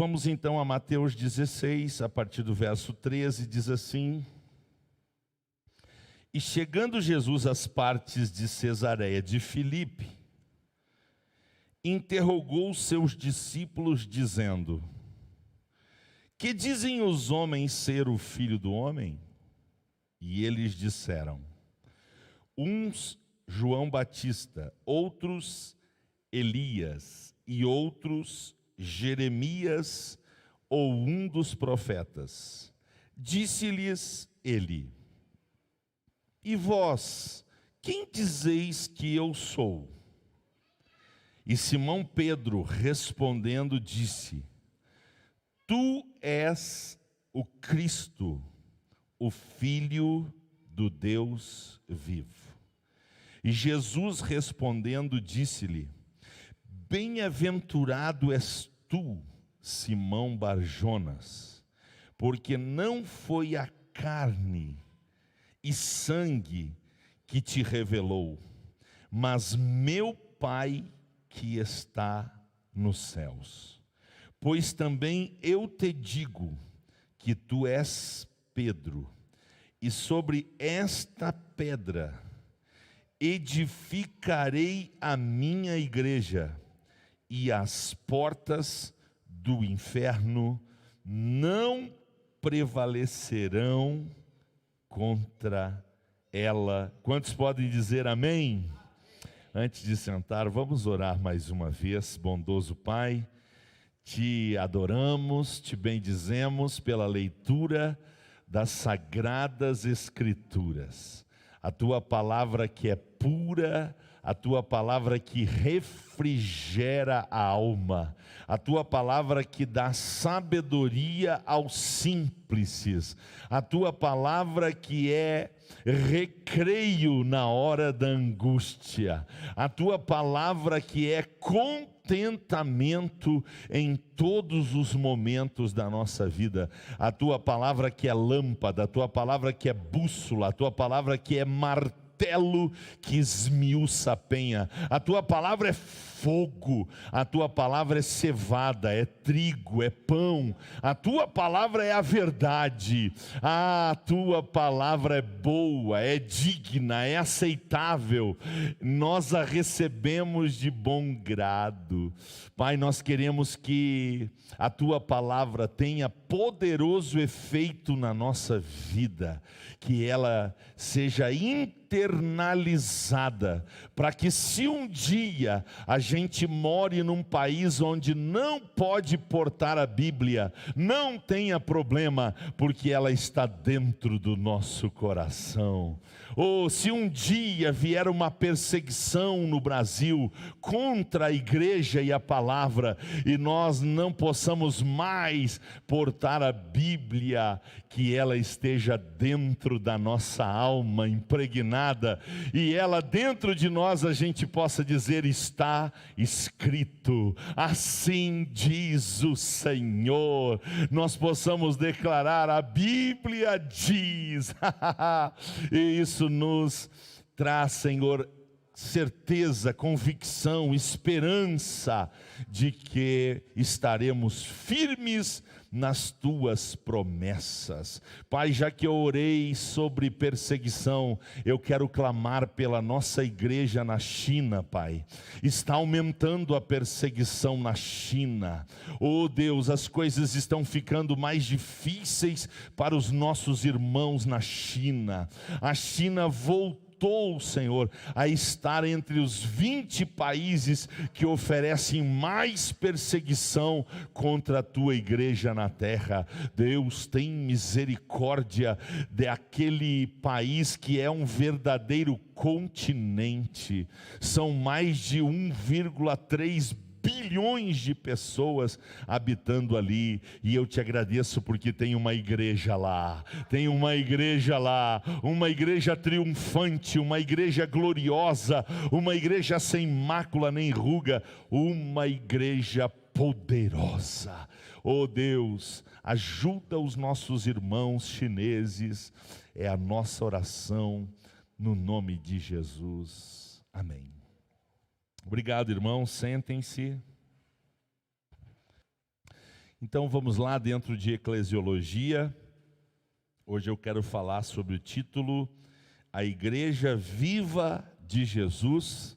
Vamos então a Mateus 16, a partir do verso 13, diz assim: E chegando Jesus às partes de Cesareia de Filipe, interrogou seus discípulos, dizendo: Que dizem os homens ser o Filho do Homem? E eles disseram: uns João Batista, outros Elias, e outros Jeremias ou um dos profetas. Disse-lhes ele: E vós, quem dizeis que eu sou? E Simão Pedro, respondendo, disse: Tu és o Cristo, o Filho do Deus vivo. E Jesus respondendo, disse-lhe: Bem-aventurado és tu, Simão Bar-Jonas, porque não foi a carne e sangue que te revelou, mas meu Pai que está nos céus. Pois também eu te digo que tu és Pedro, e sobre esta pedra edificarei a minha igreja, e as portas do inferno não prevalecerão contra ela. Quantos podem dizer amém? Antes de sentar, vamos orar mais uma vez. Bondoso Pai, te adoramos, te bendizemos pela leitura das Sagradas Escrituras. A tua palavra que é pura, a tua palavra que refrigera a alma, a tua palavra que dá sabedoria aos simples, a tua palavra que é recreio na hora da angústia, a tua palavra que é contentamento em todos os momentos da nossa vida, a tua palavra que é lâmpada, a tua palavra que é bússola, a tua palavra que é martelo que esmiuça a penha, a tua palavra é fogo, a tua palavra é cevada, é trigo, é pão, a tua palavra é a verdade, a tua palavra é boa, é digna, é aceitável, nós a recebemos de bom grado. Pai, nós queremos que a tua palavra tenha poderoso efeito na nossa vida, que ela seja internalizada, para que se um dia a gente more num país onde não pode portar a Bíblia, não tenha problema, porque ela está dentro do nosso coração. Ou se um dia vier uma perseguição no Brasil contra a igreja e a palavra, e nós não possamos mais portar a Bíblia, que ela esteja dentro da nossa alma, impregnada, e ela dentro de nós a gente possa dizer: está escrito, assim diz o Senhor. Nós possamos declarar: a Bíblia diz. E isso nos traz, Senhor, certeza, convicção, esperança de que estaremos firmes nas tuas promessas. Pai, já que eu orei sobre perseguição, eu quero clamar pela nossa igreja na China, Pai. Está aumentando a perseguição na China. Oh Deus, as coisas estão ficando mais difíceis para os nossos irmãos na China. A China voltou, Senhor, a estar entre os 20 países que oferecem mais perseguição contra a tua igreja na terra. Deus, tem misericórdia daquele país que é um verdadeiro continente. São mais de 1,3 bilhões de pessoas habitando ali, e eu te agradeço porque tem uma igreja lá, uma igreja triunfante, uma igreja gloriosa, uma igreja sem mácula nem ruga, uma igreja poderosa. Oh Deus, ajuda os nossos irmãos chineses, é a nossa oração no nome de Jesus, amém. Obrigado, irmãos, sentem-se. Então vamos lá, dentro de eclesiologia. Hoje eu quero falar sobre o título A Igreja Viva de Jesus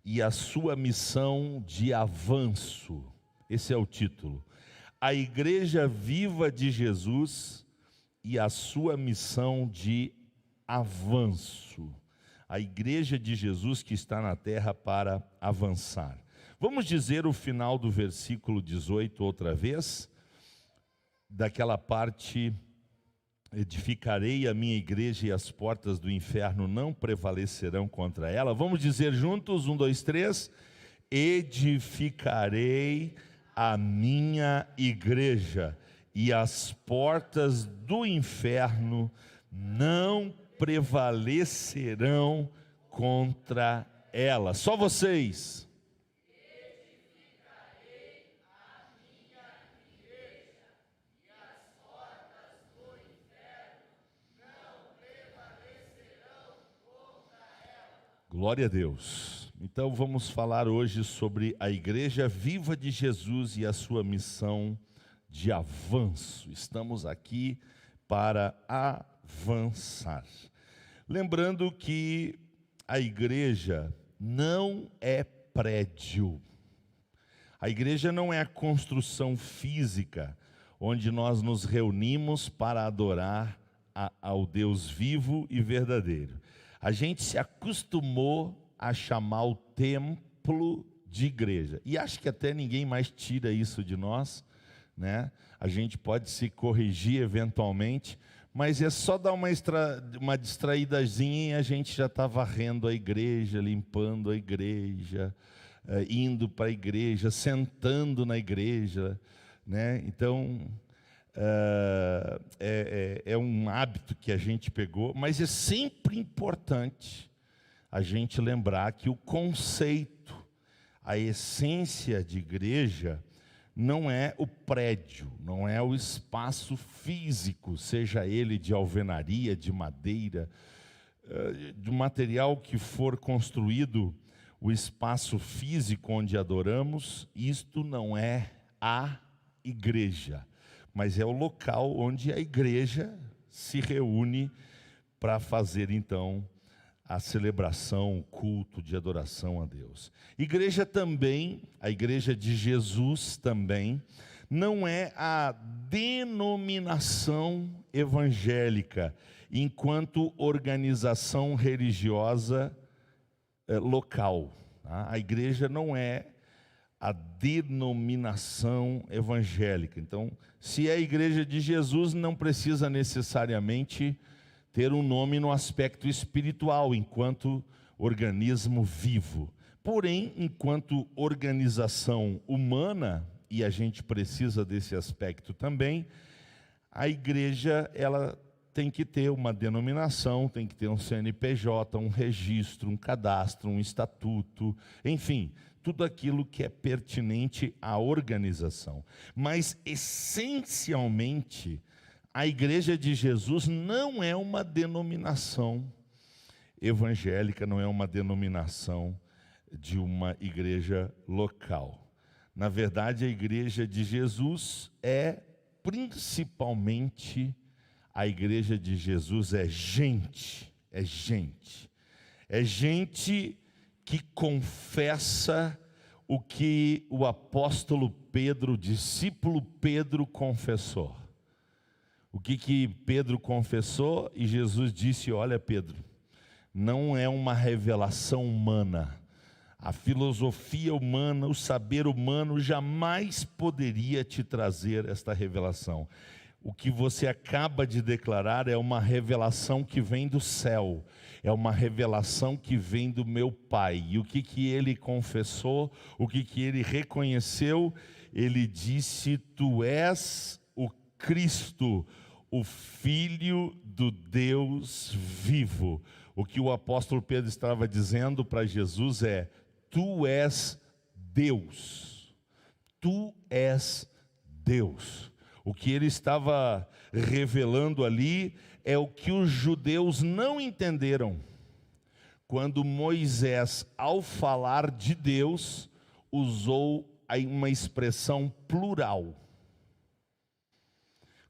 e a sua missão de avanço. Esse é o título. A Igreja Viva de Jesus e a sua missão de avanço. A Igreja de Jesus que está na terra para avançar. Vamos dizer o final do versículo 18 outra vez, daquela parte: edificarei a minha igreja e as portas do inferno não prevalecerão contra ela. Vamos dizer juntos, 1, 2, 3. Edificarei a minha igreja e as portas do inferno não prevalecerão contra ela. Só vocês. Glória a Deus. Então vamos falar hoje sobre a Igreja Viva de Jesus e a sua missão de avanço. Estamos aqui para avançar. Lembrando que a igreja não é prédio. A igreja não é a construção física onde nós nos reunimos para adorar ao Deus vivo e verdadeiro. A gente se acostumou a chamar o templo de igreja. E acho que até ninguém mais tira isso de nós, né? A gente pode se corrigir eventualmente, mas é só dar uma distraídazinha e a gente já está varrendo a igreja, limpando a igreja, indo para a igreja, sentando na igreja, né? Então, é um hábito que a gente pegou, mas é sempre importante a gente lembrar que o conceito, a essência de igreja, não é o prédio, não é o espaço físico, seja ele de alvenaria, de madeira, do material que for construído, o espaço físico onde adoramos. Isto não é a igreja, mas é o local onde a igreja se reúne para fazer então a celebração, o culto de adoração a Deus. Igreja também, a Igreja de Jesus também, não é a denominação evangélica enquanto organização religiosa local. Tá? A igreja não é a denominação evangélica. Então, se é a Igreja de Jesus, não precisa necessariamente ter um nome no aspecto espiritual, enquanto organismo vivo. Porém, enquanto organização humana, e a gente precisa desse aspecto também, a igreja, ela tem que ter uma denominação, tem que ter um CNPJ, um registro, um cadastro, um estatuto, enfim, tudo aquilo que é pertinente à organização. Mas, essencialmente, a Igreja de Jesus não é uma denominação evangélica, não é uma denominação de uma igreja local. Na verdade, a Igreja de Jesus é principalmente, a Igreja de Jesus é gente que confessa o que o apóstolo Pedro, o discípulo Pedro confessou. O que Pedro confessou? E Jesus disse: olha, Pedro, não é uma revelação humana. A filosofia humana, o saber humano jamais poderia te trazer esta revelação. O que você acaba de declarar é uma revelação que vem do céu, é uma revelação que vem do meu Pai. E o que ele confessou, o que ele reconheceu? Ele disse: tu és o Cristo, o Filho do Deus vivo. O que o apóstolo Pedro estava dizendo para Jesus é: tu és Deus, tu és Deus. O que ele estava revelando ali é o que os judeus não entenderam. Quando Moisés, ao falar de Deus, usou uma expressão plural.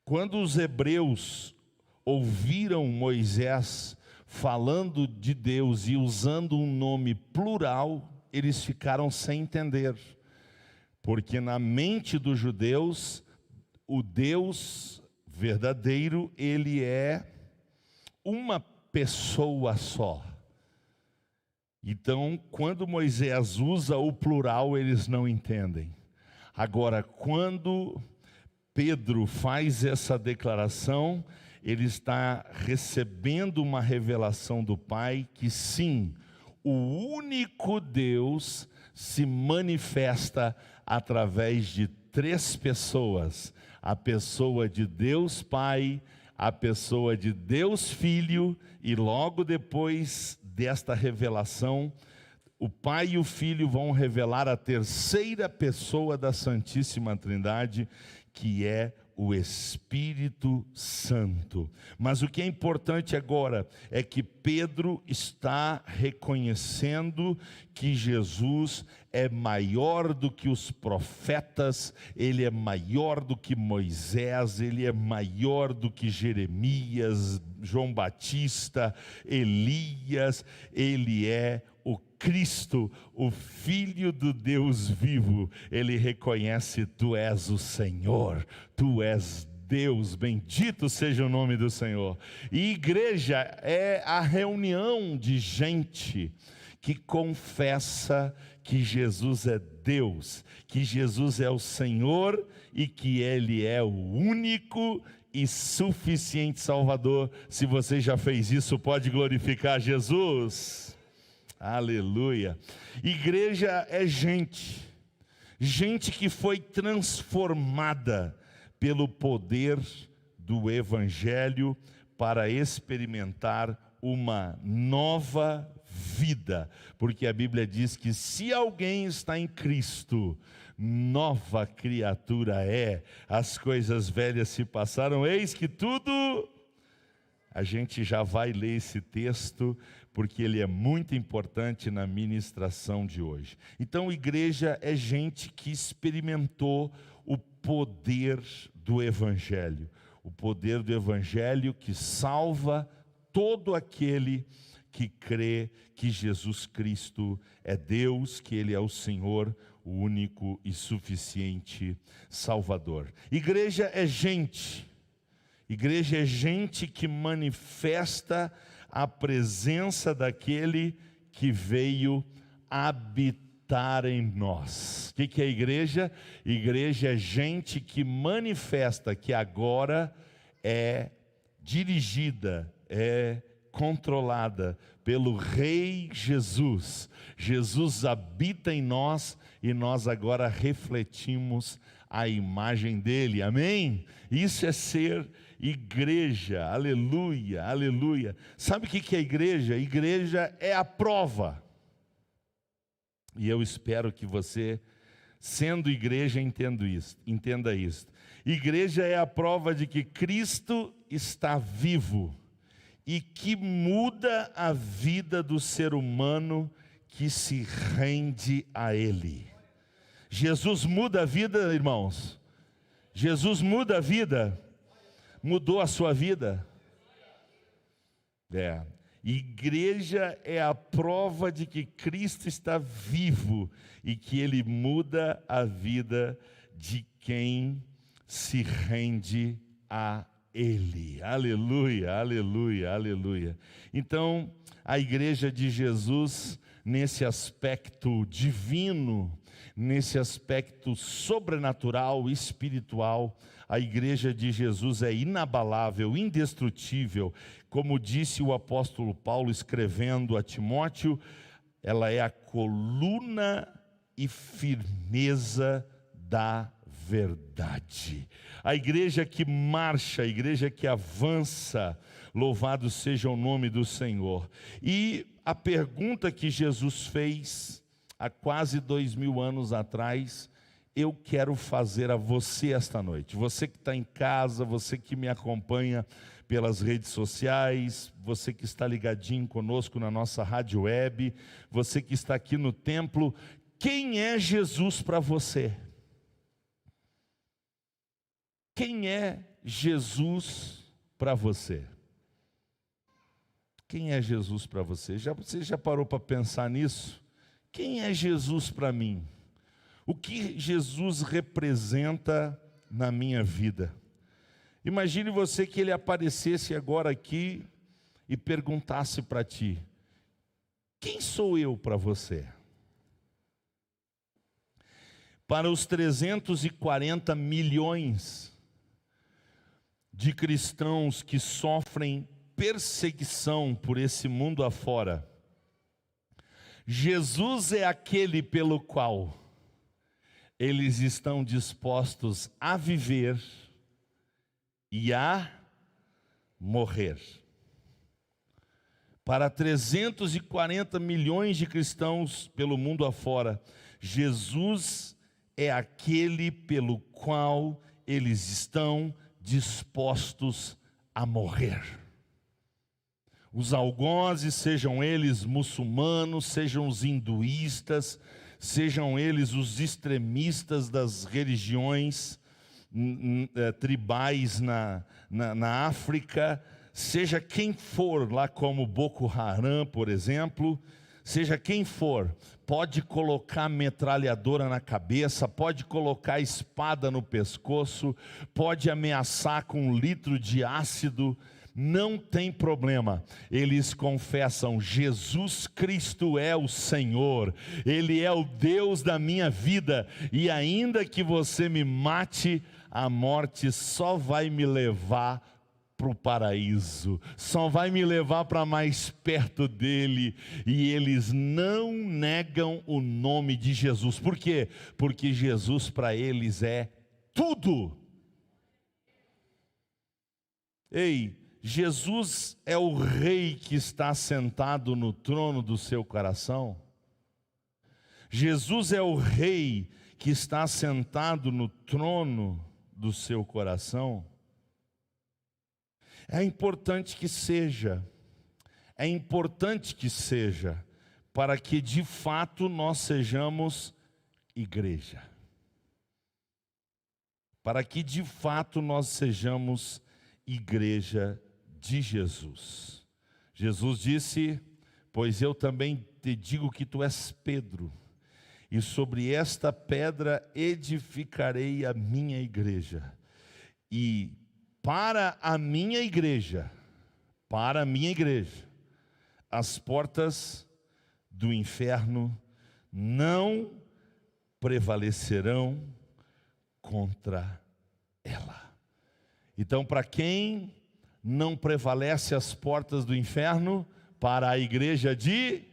Quando os hebreus ouviram Moisés falando de Deus e usando um nome plural, eles ficaram sem entender, porque na mente dos judeus, o Deus verdadeiro, ele é uma pessoa só. Então, quando Moisés usa o plural, eles não entendem. Agora, quando Pedro faz essa declaração, ele está recebendo uma revelação do Pai que sim, o único Deus se manifesta através de 3 pessoas: a pessoa de Deus Pai, a pessoa de Deus Filho, e logo depois desta revelação, o Pai e o Filho vão revelar a 3ª pessoa da Santíssima Trindade, que é o Espírito Santo. Mas o que é importante agora é que Pedro está reconhecendo que Jesus é maior do que os profetas, ele é maior do que Moisés, ele é maior do que Jeremias, João Batista, Elias, ele é o Cristo, o Filho do Deus vivo. Ele reconhece: tu és o Senhor, tu és Deus, bendito seja o nome do Senhor. E igreja é a reunião de gente que confessa que Jesus é Deus, que Jesus é o Senhor e que Ele é o único e suficiente Salvador. Se você já fez isso, pode glorificar Jesus. Aleluia. Igreja é gente que foi transformada pelo poder do Evangelho para experimentar uma nova vida, porque a Bíblia diz que se alguém está em Cristo, nova criatura é, as coisas velhas se passaram, eis que tudo... A gente já vai ler esse texto, porque ele é muito importante na ministração de hoje. Então, igreja é gente que experimentou o poder do Evangelho. O poder do Evangelho que salva todo aquele que crê que Jesus Cristo é Deus, que Ele é o Senhor, o único e suficiente Salvador. Igreja é gente. Igreja é gente que manifesta a presença daquele que veio habitar em nós. O que é igreja? Igreja é gente que manifesta que agora é dirigida, é controlada pelo Rei Jesus. Jesus habita em nós e nós agora refletimos a imagem dele, amém? Isso é ser igreja, aleluia, aleluia. Sabe o que é igreja? Igreja é a prova, e eu espero que você, sendo igreja, entenda isso. Igreja é a prova de que Cristo está vivo, e que muda a vida do ser humano que se rende a Ele. Jesus muda a vida, irmãos. Jesus muda a vida. Mudou a sua vida? Igreja é a prova de que Cristo está vivo e que Ele muda a vida de quem se rende a Ele. Aleluia, aleluia, aleluia. Então, a igreja de Jesus, nesse aspecto divino, nesse aspecto sobrenatural, espiritual, a igreja de Jesus é inabalável, indestrutível. Como disse o apóstolo Paulo escrevendo a Timóteo, ela é a coluna e firmeza da verdade. A igreja que marcha, a igreja que avança, louvado seja o nome do Senhor. E a pergunta que Jesus fez há quase 2000 anos atrás, eu quero fazer a você esta noite. Você que está em casa, você que me acompanha pelas redes sociais, você que está ligadinho conosco na nossa rádio web, você que está aqui no templo, quem é Jesus para você? Quem é Jesus para você? Quem é Jesus para você? Você já parou para pensar nisso? Quem é Jesus para mim? O que Jesus representa na minha vida? Imagine você que ele aparecesse agora aqui e perguntasse para ti: quem sou eu para você? Para os 340 milhões de cristãos que sofrem perseguição por esse mundo afora, Jesus é aquele pelo qual eles estão dispostos a viver e a morrer. Para 340 milhões de cristãos pelo mundo afora, Jesus é aquele pelo qual eles estão dispostos a morrer. Os algozes, sejam eles muçulmanos, sejam os hinduístas, sejam eles os extremistas das religiões tribais na África, seja quem for lá como Boko Haram, por exemplo, seja quem for, pode colocar metralhadora na cabeça, pode colocar espada no pescoço, pode ameaçar com 1 litro de ácido, não tem problema. Eles confessam: Jesus Cristo é o Senhor, Ele é o Deus da minha vida, e ainda que você me mate, a morte só vai me levar para o paraíso, só vai me levar para mais perto dele. E eles não negam o nome de Jesus. Por quê? Porque Jesus para eles é tudo. Ei, Jesus é o rei que está sentado no trono do seu coração. Jesus é o rei que está sentado no trono do seu coração. É importante que seja, para que de fato nós sejamos igreja. Para que de fato nós sejamos igreja de Jesus. Jesus disse: pois eu também te digo que tu és Pedro, e sobre esta pedra edificarei a minha igreja, e para a minha igreja, as portas do inferno não prevalecerão contra ela. Então, para quem não prevalece as portas do inferno? Para a igreja de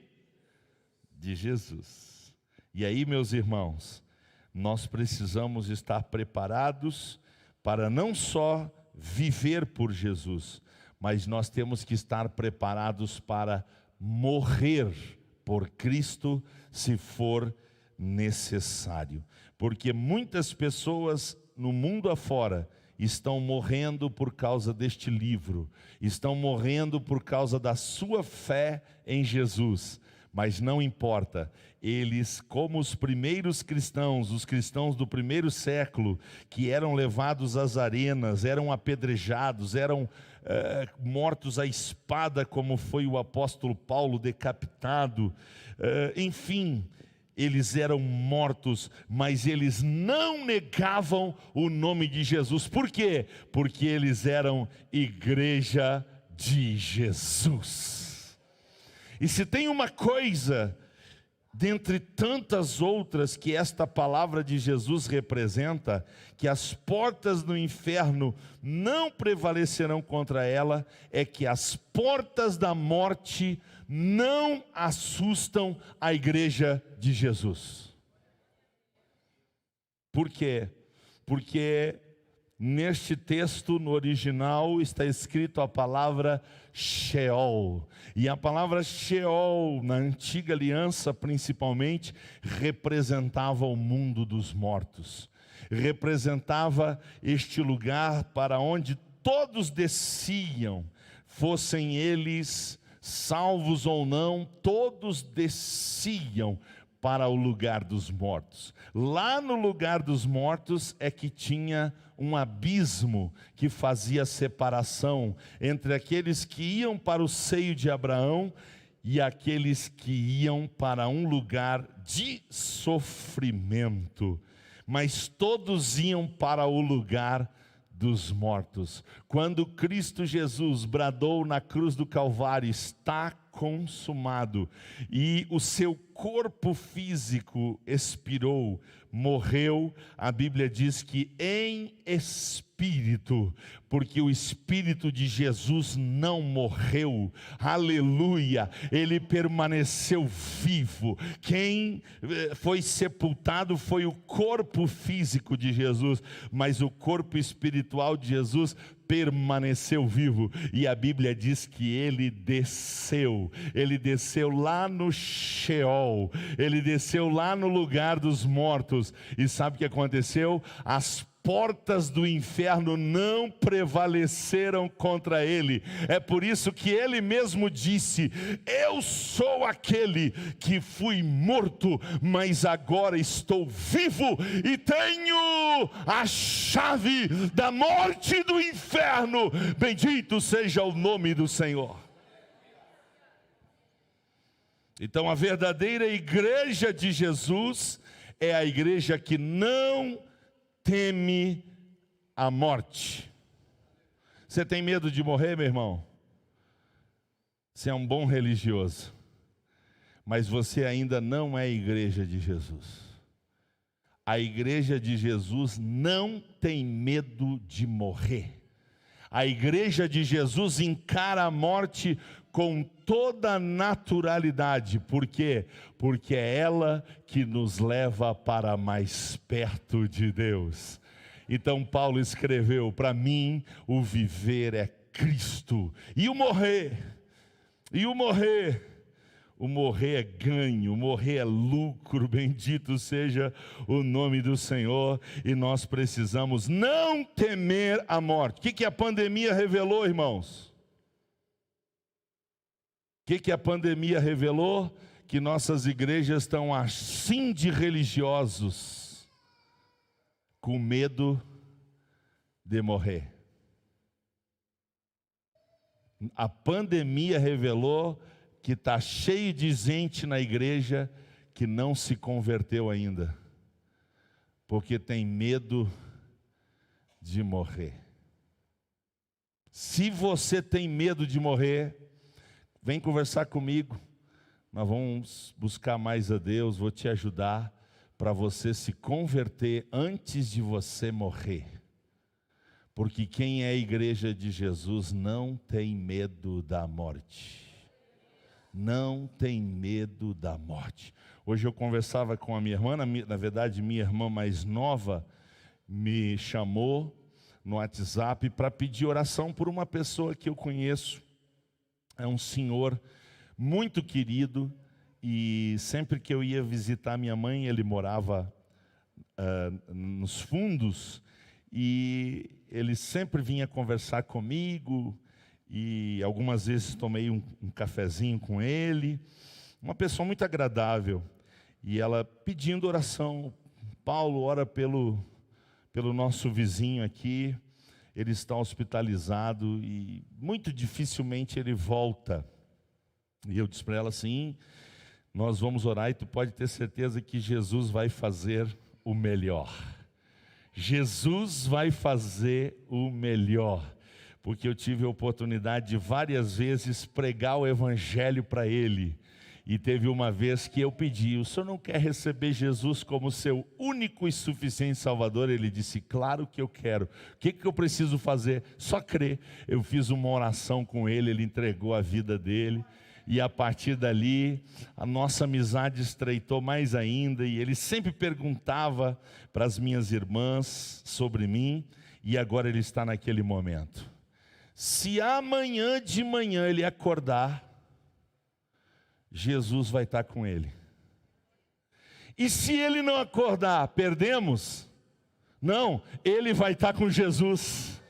Jesus. E aí, meus irmãos, nós precisamos estar preparados para não só viver por Jesus, mas nós temos que estar preparados para morrer por Cristo, se for necessário. Porque muitas pessoas no mundo afora estão morrendo por causa deste livro, estão morrendo por causa da sua fé em Jesus. Mas não importa, eles, como os primeiros cristãos, os cristãos do primeiro século, que eram levados às arenas, eram apedrejados, eram mortos à espada, como foi o apóstolo Paulo decapitado, enfim, eles eram mortos, mas eles não negavam o nome de Jesus. Por quê? Porque eles eram igreja de Jesus. E se tem uma coisa, dentre tantas outras, que esta palavra de Jesus representa, que as portas do inferno não prevalecerão contra ela, é que as portas da morte não assustam a igreja de Jesus. Por quê? Porque neste texto, no original, está escrito a palavra Sheol. E a palavra Sheol, na antiga aliança principalmente, representava o mundo dos mortos. Representava este lugar para onde todos desciam, fossem eles salvos ou não, todos desciam para o lugar dos mortos. Lá no lugar dos mortos é que tinha um abismo que fazia separação entre aqueles que iam para o seio de Abraão e aqueles que iam para um lugar de sofrimento. Mas todos iam para o lugar dos mortos. Quando Cristo Jesus bradou na cruz do Calvário, está consumado, e o seu corpo físico expirou, morreu, a Bíblia diz que em espírito, porque o Espírito de Jesus não morreu, aleluia, ele permaneceu vivo. Quem foi sepultado foi o corpo físico de Jesus, mas o corpo espiritual de Jesus permaneceu vivo, e a Bíblia diz que ele desceu lá no Sheol, ele desceu lá no lugar dos mortos, e sabe o que aconteceu? As portas do inferno não prevaleceram contra ele. É por isso que ele mesmo disse: eu sou aquele que fui morto, mas agora estou vivo e tenho a chave da morte e do inferno. Bendito seja o nome do Senhor. Então a verdadeira igreja de Jesus é a igreja que não teme a morte. Você tem medo de morrer, meu irmão? Você é um bom religioso, mas você ainda não é a igreja de Jesus. A igreja de Jesus não tem medo de morrer. A igreja de Jesus encara a morte com toda a naturalidade. Por quê? Porque é ela que nos leva para mais perto de Deus. Então Paulo escreveu: para mim o viver é Cristo, e o morrer é ganho, o morrer é lucro. Bendito seja o nome do Senhor. E nós precisamos não temer a morte. O que a pandemia revelou, irmãos? O que a pandemia revelou? Que nossas igrejas estão assim de religiosos, com medo de morrer. A pandemia revelou que está cheio de gente na igreja que não se converteu ainda, porque tem medo de morrer. Se você tem medo de morrer, vem conversar comigo, nós vamos buscar mais a Deus, vou te ajudar para você se converter antes de você morrer. Porque quem é a igreja de Jesus não tem medo da morte. Não tem medo da morte. Hoje eu conversava com a minha irmã, na verdade minha irmã mais nova me chamou no WhatsApp para pedir oração por uma pessoa que eu conheço. É um senhor muito querido, e sempre que eu ia visitar minha mãe, ele morava nos fundos, e ele sempre vinha conversar comigo, e algumas vezes tomei um cafezinho com ele. Uma pessoa muito agradável, e ela pedindo oração: Paulo, ora pelo nosso vizinho aqui, ele está hospitalizado e muito dificilmente ele volta. E eu disse para ela assim: nós vamos orar e tu pode ter certeza que Jesus vai fazer o melhor. Jesus vai fazer o melhor. Porque eu tive a oportunidade de várias vezes pregar o evangelho para ele. E teve uma vez que eu pedi: o senhor não quer receber Jesus como seu único e suficiente Salvador? Ele disse: claro que eu quero. O que eu preciso fazer? Só crer. Eu fiz uma oração com ele, ele entregou a vida dele. E a partir dali, a nossa amizade estreitou mais ainda. E ele sempre perguntava para as minhas irmãs sobre mim. E agora ele está naquele momento. Se amanhã de manhã ele acordar, Jesus vai estar com ele. E se ele não acordar, perdemos? Não, ele vai estar com Jesus.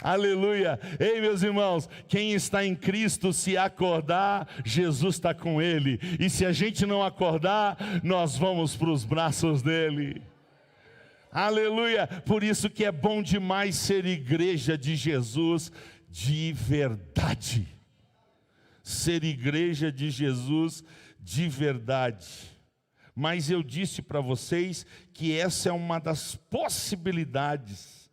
Aleluia. Ei, meus irmãos, quem está em Cristo, se acordar, Jesus está com ele. E se a gente não acordar, nós vamos para os braços dele. Aleluia. Por isso que é bom demais ser igreja de Jesus de verdade. Ser igreja de Jesus de verdade. Mas eu disse para vocês que essa é uma das possibilidades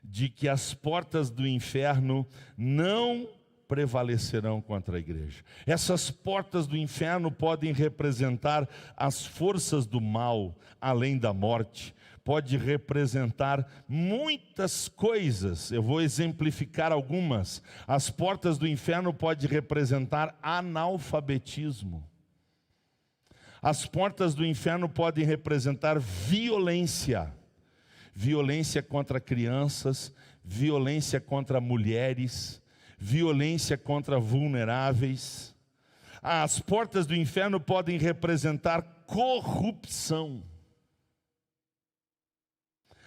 de que as portas do inferno não prevalecerão contra a igreja. Essas portas do inferno podem representar as forças do mal, além da morte. Pode representar muitas coisas. Eu vou exemplificar algumas. As portas do inferno podem representar analfabetismo. As portas do inferno podem representar violência. Violência contra crianças, violência contra mulheres, violência contra vulneráveis. As portas do inferno podem representar corrupção.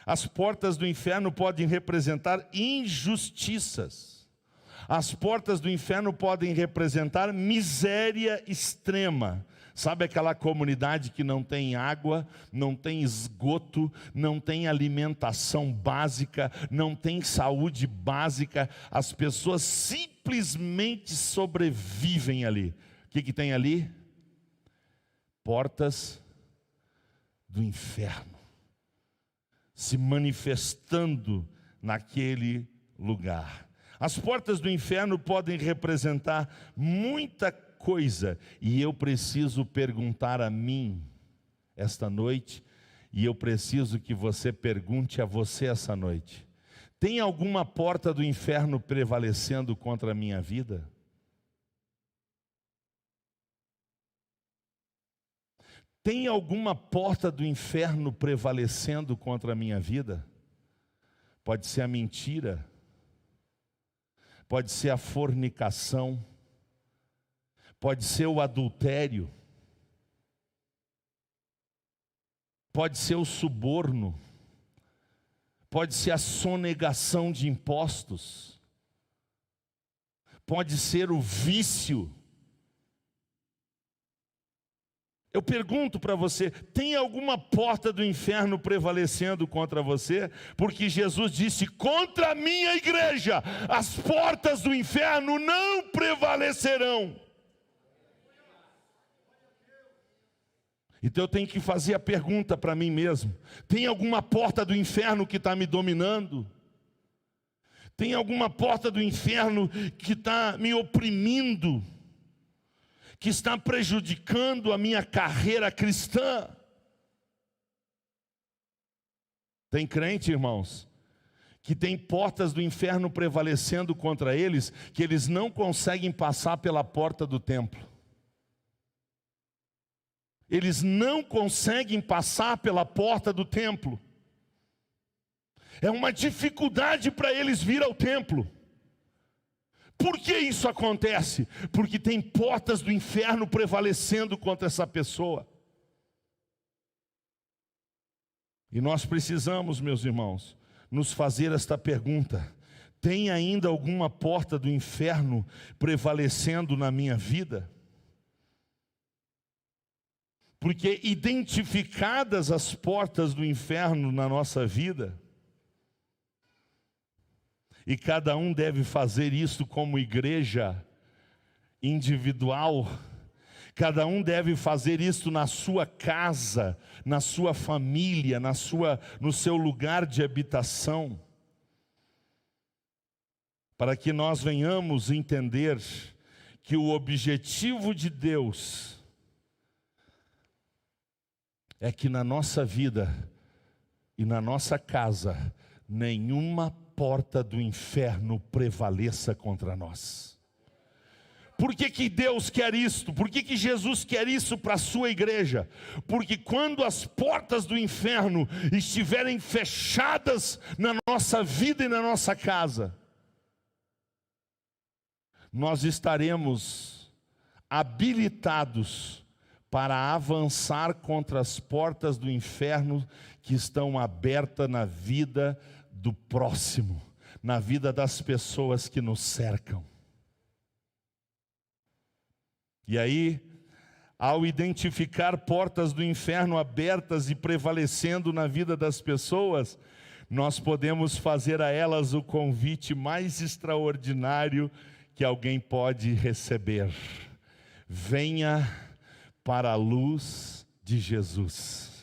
As portas do inferno podem representar injustiças. As portas do inferno podem representar miséria extrema. Sabe aquela comunidade que não tem água, não tem esgoto, não tem alimentação básica, não tem saúde básica, as pessoas simplesmente sobrevivem ali. O que tem ali? Portas do inferno, se manifestando naquele lugar. As portas do inferno podem representar muita coisa, e eu preciso perguntar a mim esta noite, e eu preciso que você pergunte a você essa noite: tem alguma porta do inferno prevalecendo contra a minha vida? Tem alguma porta do inferno prevalecendo contra a minha vida? Pode ser a mentira, pode ser a fornicação, pode ser o adultério, pode ser o suborno, pode ser a sonegação de impostos, pode ser o vício. Eu pergunto para você, tem alguma porta do inferno prevalecendo contra você? Porque Jesus disse: contra a minha igreja, as portas do inferno não prevalecerão. Então eu tenho que fazer a pergunta para mim mesmo: tem alguma porta do inferno que está me dominando? Tem alguma porta do inferno que está me oprimindo? Que está prejudicando a minha carreira cristã? Tem crente, irmãos, que tem portas do inferno prevalecendo contra eles, que eles não conseguem passar pela porta do templo. Eles não conseguem passar pela porta do templo. É uma dificuldade para eles vir ao templo. Por que isso acontece? Porque tem portas do inferno prevalecendo contra essa pessoa. E nós precisamos, meus irmãos, nos fazer esta pergunta: tem ainda alguma porta do inferno prevalecendo na minha vida? Porque identificadas as portas do inferno na nossa vida, e cada um deve fazer isso como igreja individual, cada um deve fazer isso na sua casa, na sua família, no seu lugar de habitação, para que nós venhamos entender que o objetivo de Deus é que na nossa vida e na nossa casa, nenhuma porta do inferno prevaleça contra nós. Por que Deus quer isto? Por que Jesus quer isso para a sua igreja? Porque quando as portas do inferno estiverem fechadas na nossa vida e na nossa casa, nós estaremos habilitados para avançar contra as portas do inferno que estão abertas na vida do próximo, na vida das pessoas que nos cercam. E aí, ao identificar portas do inferno abertas e prevalecendo na vida das pessoas, nós podemos fazer a elas o convite mais extraordinário que alguém pode receber: venha para a luz de Jesus.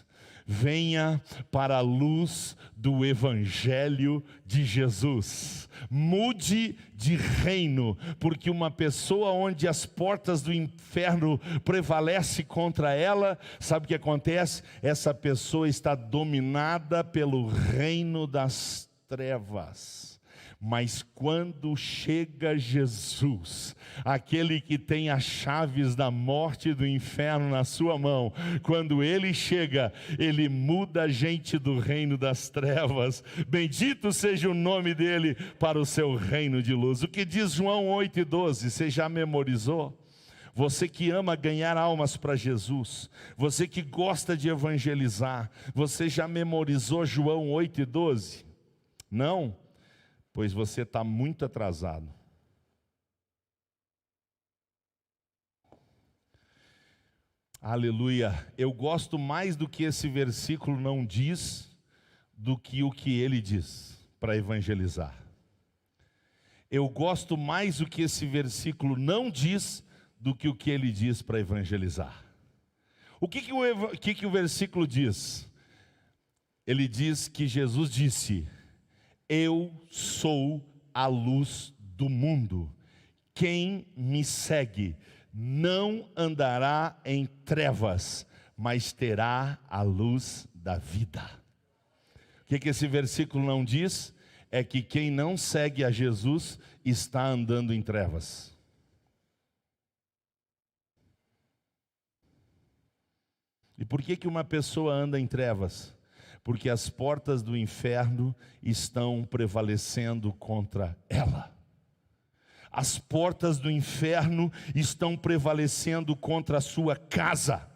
Venha para a luz do Evangelho de Jesus. Mude de reino, porque uma pessoa onde as portas do inferno prevalecem contra ela, sabe o que acontece? Essa pessoa está dominada pelo reino das trevas. Mas quando chega Jesus, aquele que tem as chaves da morte e do inferno na sua mão, quando ele chega, ele muda a gente do reino das trevas. Bendito seja o nome dele para o seu reino de luz. O que diz João 8:12, você já memorizou? Você que ama ganhar almas para Jesus, você que gosta de evangelizar, você já memorizou João 8:12? Não? Pois você está muito atrasado. Aleluia. Eu gosto mais do que esse versículo não diz, do que o que ele diz para evangelizar. Eu gosto mais do que esse versículo não diz, do que o que ele diz para evangelizar. O que o versículo diz? Ele diz que Jesus disse: eu sou a luz do mundo. Quem me segue não andará em trevas, mas terá a luz da vida. O que esse versículo não diz? É que quem não segue a Jesus está andando em trevas. E por que uma pessoa anda em trevas? Porque as portas do inferno estão prevalecendo contra ela. As portas do inferno estão prevalecendo contra a sua casa.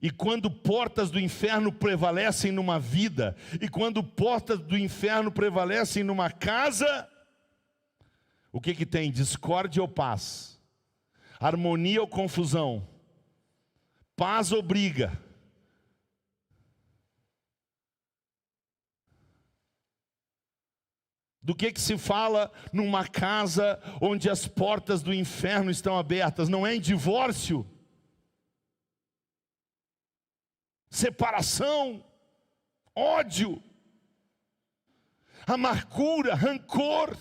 E quando portas do inferno prevalecem numa vida, e quando portas do inferno prevalecem numa casa, o que tem? Discórdia ou paz? Harmonia ou confusão? Paz ou briga? Do que se fala numa casa onde as portas do inferno estão abertas? Não é em divórcio, separação, ódio, amargura, rancor.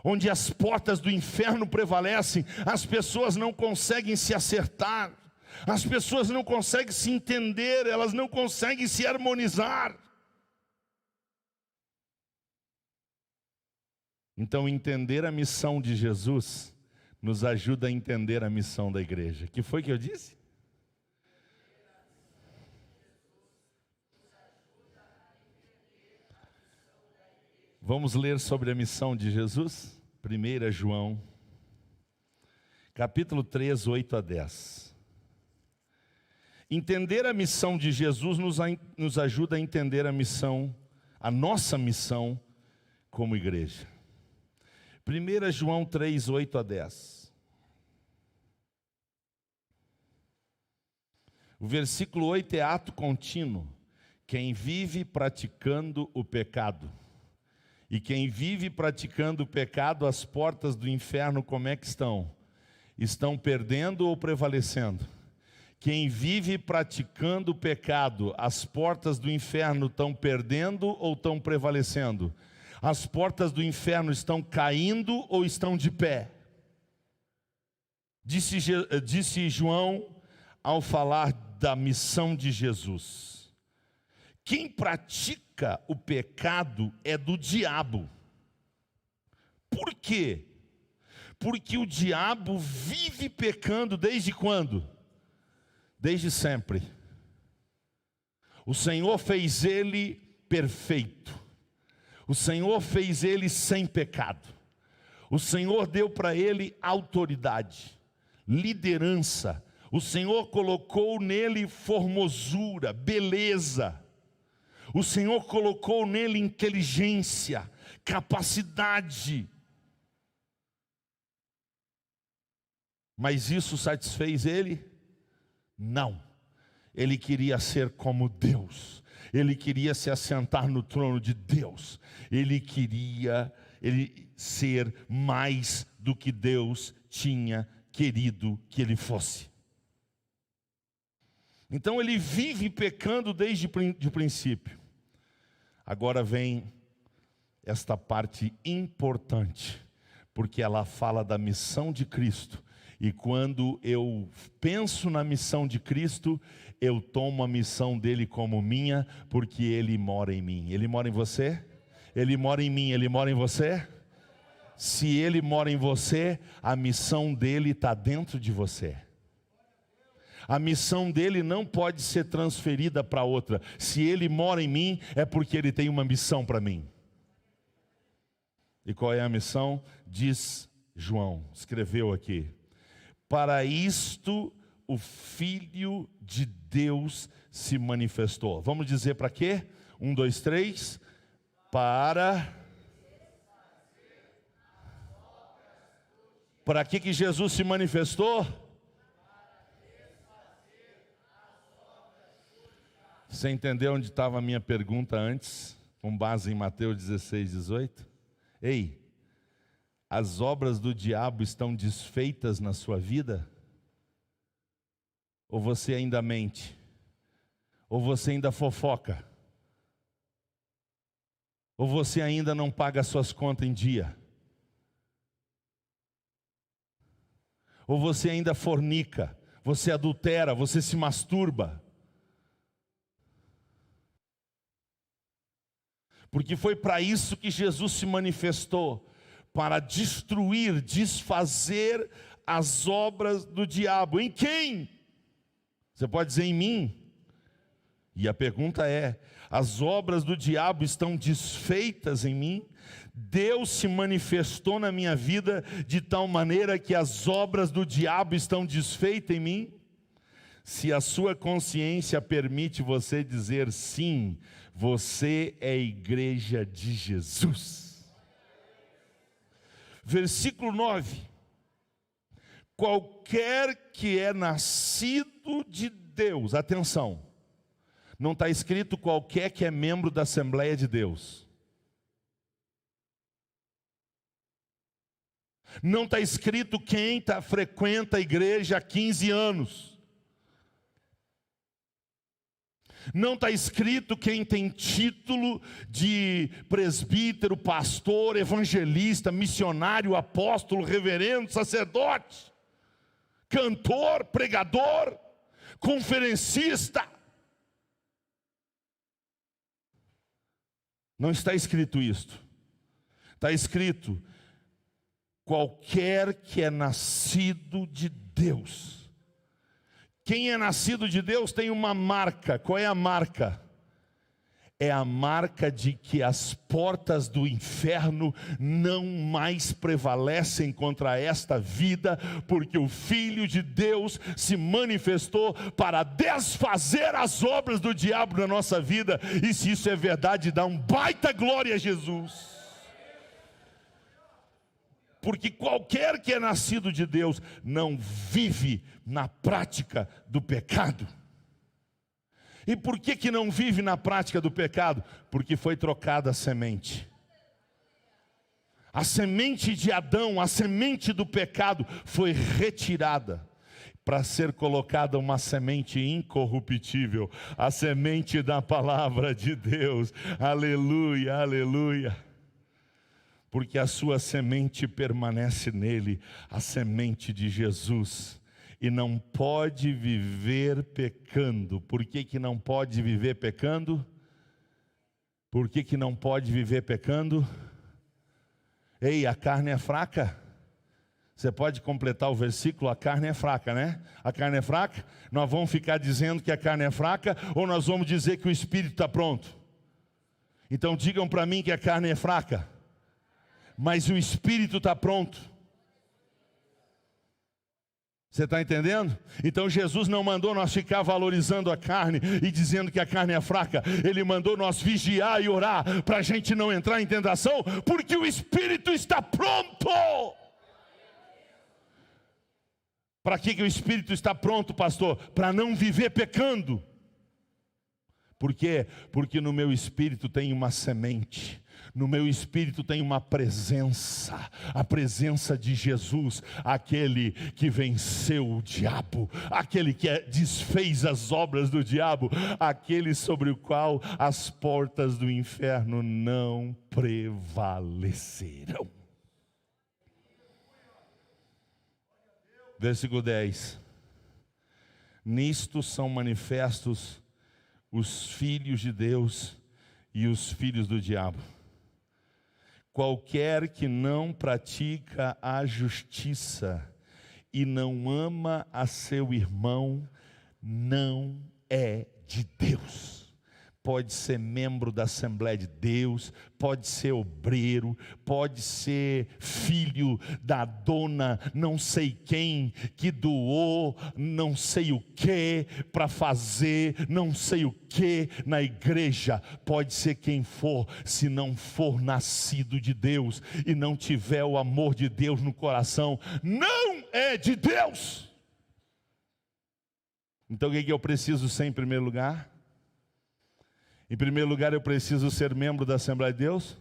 Onde as portas do inferno prevalecem, as pessoas não conseguem se acertar, as pessoas não conseguem se entender, elas não conseguem se harmonizar. Então, entender a missão de Jesus nos ajuda a entender a missão da igreja. Que foi que eu disse? Vamos ler sobre a missão de Jesus? 1 João, capítulo 3, 8 a 10. Entender a missão de Jesus nos ajuda a entender a nossa missão como igreja. 1 João 3, 8 a 10. O versículo 8 é ato contínuo. Quem vive praticando o pecado. E quem vive praticando o pecado, as portas do inferno como é que estão? Estão perdendo ou prevalecendo? Quem vive praticando o pecado, as portas do inferno estão perdendo ou estão prevalecendo? As portas do inferno estão caindo ou estão de pé? Disse João ao falar da missão de Jesus: quem pratica o pecado é do diabo. Por quê? Porque o diabo vive pecando desde quando? Desde sempre. O Senhor fez ele perfeito. O Senhor fez ele sem pecado. O Senhor deu para ele autoridade, liderança. O Senhor colocou nele formosura, beleza. O Senhor colocou nele inteligência, capacidade. Mas isso satisfez ele? Não. Ele queria ser como Deus. Ele queria se assentar no trono de Deus. Ele queria ser mais do que Deus tinha querido que ele fosse. Então ele vive pecando desde o princípio. Agora vem esta parte importante, porque ela fala da missão de Cristo. E quando eu penso na missão de Cristo, eu tomo a missão dele como minha, porque ele mora em mim. Ele mora em você? Ele mora em mim, ele mora em você? Se ele mora em você, a missão dele está dentro de você. A missão dele não pode ser transferida para outra. Se ele mora em mim, é porque ele tem uma missão para mim. E qual é a missão? Diz João, escreveu aqui: para isto o Filho de Deus se manifestou. Vamos dizer para quê? 1, 2, 3. Para que Jesus se manifestou? Você entendeu onde estava a minha pergunta antes? Com base em Mateus 16, 18? Ei, as obras do diabo estão desfeitas na sua vida? Ou você ainda mente? Ou você ainda fofoca? Ou você ainda não paga suas contas em dia? Ou você ainda fornica? Você adultera? Você se masturba? Porque foi para isso que Jesus se manifestou, para destruir, desfazer as obras do diabo. Em quem? Você pode dizer em mim. E a pergunta é: as obras do diabo estão desfeitas em mim? Deus se manifestou na minha vida de tal maneira que as obras do diabo estão desfeitas em mim? Se a sua consciência permite você dizer sim, você é a igreja de Jesus. Versículo 9: qualquer que é nascido de Deus, atenção, não está escrito qualquer que é membro da Assembleia de Deus. Não está escrito quem frequenta a igreja há 15 anos. Não está escrito quem tem título de presbítero, pastor, evangelista, missionário, apóstolo, reverendo, sacerdote, cantor, pregador, conferencista. Não está escrito isto. Está escrito: qualquer que é nascido de Deus. Quem é nascido de Deus tem uma marca. Qual é a marca? É a marca de que as portas do inferno não mais prevalecem contra esta vida, porque o Filho de Deus se manifestou para desfazer as obras do diabo na nossa vida. E se isso é verdade, dá um baita glória a Jesus. Porque qualquer que é nascido de Deus não vive na prática do pecado. E por que não vive na prática do pecado? Porque foi trocada a semente. A semente de Adão, a semente do pecado foi retirada para ser colocada uma semente incorruptível, a semente da palavra de Deus. Aleluia, aleluia. Porque a sua semente permanece nele, a semente de Jesus, e não pode viver pecando. Por que não pode viver pecando? Por que não pode viver pecando? Ei, a carne é fraca. Você pode completar o versículo: a carne é fraca, né? A carne é fraca? Nós vamos ficar dizendo que a carne é fraca, ou nós vamos dizer que o espírito está pronto? Então digam para mim que a carne é fraca, mas o espírito está pronto. Você está entendendo? Então Jesus não mandou nós ficar valorizando a carne e dizendo que a carne é fraca. Ele mandou nós vigiar e orar para a gente não entrar em tentação, porque o Espírito está pronto. Para que o Espírito está pronto, pastor? Para não viver pecando. Por quê? Porque no meu espírito tem uma semente. No meu espírito tem uma presença, a presença de Jesus, aquele que venceu o diabo, aquele que desfez as obras do diabo, aquele sobre o qual as portas do inferno não prevalecerão. Versículo 10. Nisto são manifestos os filhos de Deus e os filhos do diabo. Qualquer que não pratica a justiça e não ama a seu irmão, não é de Deus. Pode ser membro da Assembleia de Deus, pode ser obreiro, pode ser filho da dona não sei quem, que doou não sei o que para fazer não sei o que na igreja. Pode ser quem for, se não for nascido de Deus e não tiver o amor de Deus no coração, não é de Deus. Então o que eu preciso ser em primeiro lugar? Em primeiro lugar, eu preciso ser membro da Assembleia de Deus.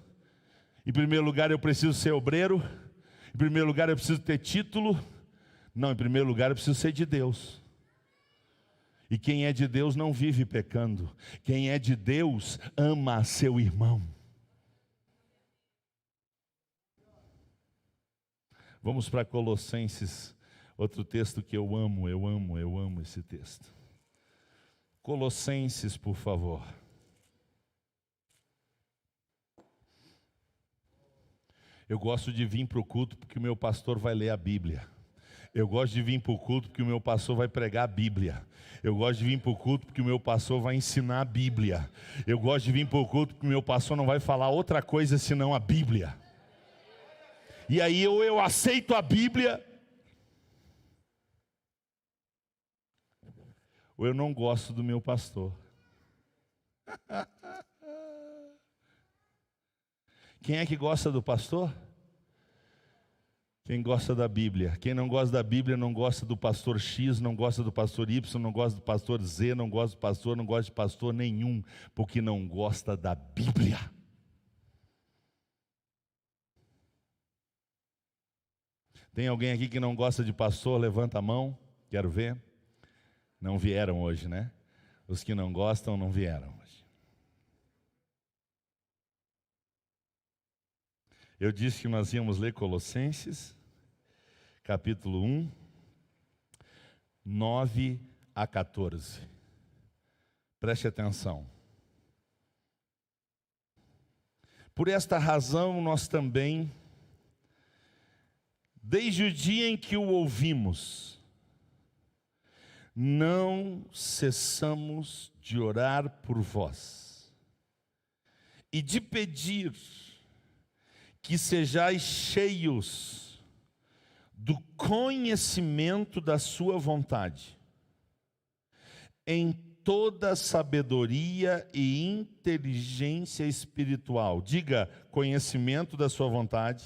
Em primeiro lugar, eu preciso ser obreiro. Em primeiro lugar, eu preciso ter título. Não, em primeiro lugar, eu preciso ser de Deus. E quem é de Deus não vive pecando. Quem é de Deus ama a seu irmão. Vamos para Colossenses, outro texto que eu amo esse texto. Colossenses, por favor. Eu gosto de vir para o culto porque o meu pastor vai ler a Bíblia. Eu gosto de vir para o culto porque o meu pastor vai pregar a Bíblia. Eu gosto de vir para o culto porque o meu pastor vai ensinar a Bíblia. Eu gosto de vir para o culto porque o meu pastor não vai falar outra coisa senão a Bíblia. E aí eu aceito a Bíblia, ou eu não gosto do meu pastor. Quem é que gosta do pastor? Quem gosta da Bíblia. Quem não gosta da Bíblia não gosta do pastor X, não gosta do pastor Y, não gosta do pastor Z, não gosta do pastor, não gosta de pastor nenhum, porque não gosta da Bíblia. Tem alguém aqui que não gosta de pastor? Levanta a mão, quero ver. Não vieram hoje, né? Os que não gostam não vieram hoje. Eu disse que nós íamos ler Colossenses, capítulo 1, 9 a 14. Preste atenção. Por esta razão nós também, desde o dia em que o ouvimos, não cessamos de orar por vós e de pedir que sejais cheios do conhecimento da sua vontade, em toda sabedoria e inteligência espiritual. Diga, conhecimento da sua vontade,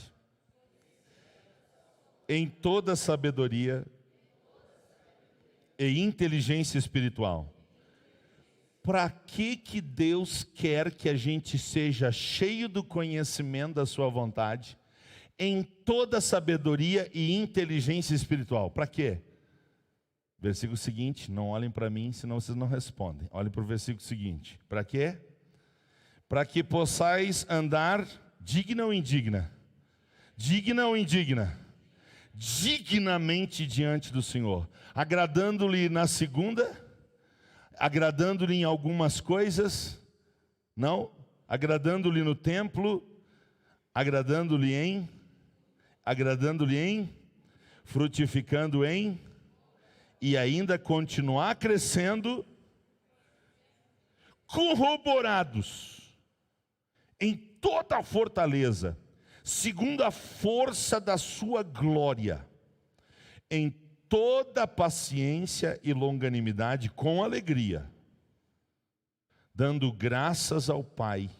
em toda sabedoria e inteligência espiritual. Para que Deus quer que a gente seja cheio do conhecimento da sua vontade, em toda sabedoria e inteligência espiritual? Para quê? Versículo seguinte, não olhem para mim, senão vocês não respondem. Olhem para o versículo seguinte. Para quê? Para que possais andar digna ou indigna? Digna ou indigna? Dignamente diante do Senhor, agradando-lhe na segunda, agradando-lhe em algumas coisas, não, agradando-lhe no templo, agradando-lhe em, frutificando em, e ainda continuar crescendo, corroborados em toda a fortaleza, segundo a força da sua glória, em toda paciência e longanimidade com alegria, dando graças ao Pai,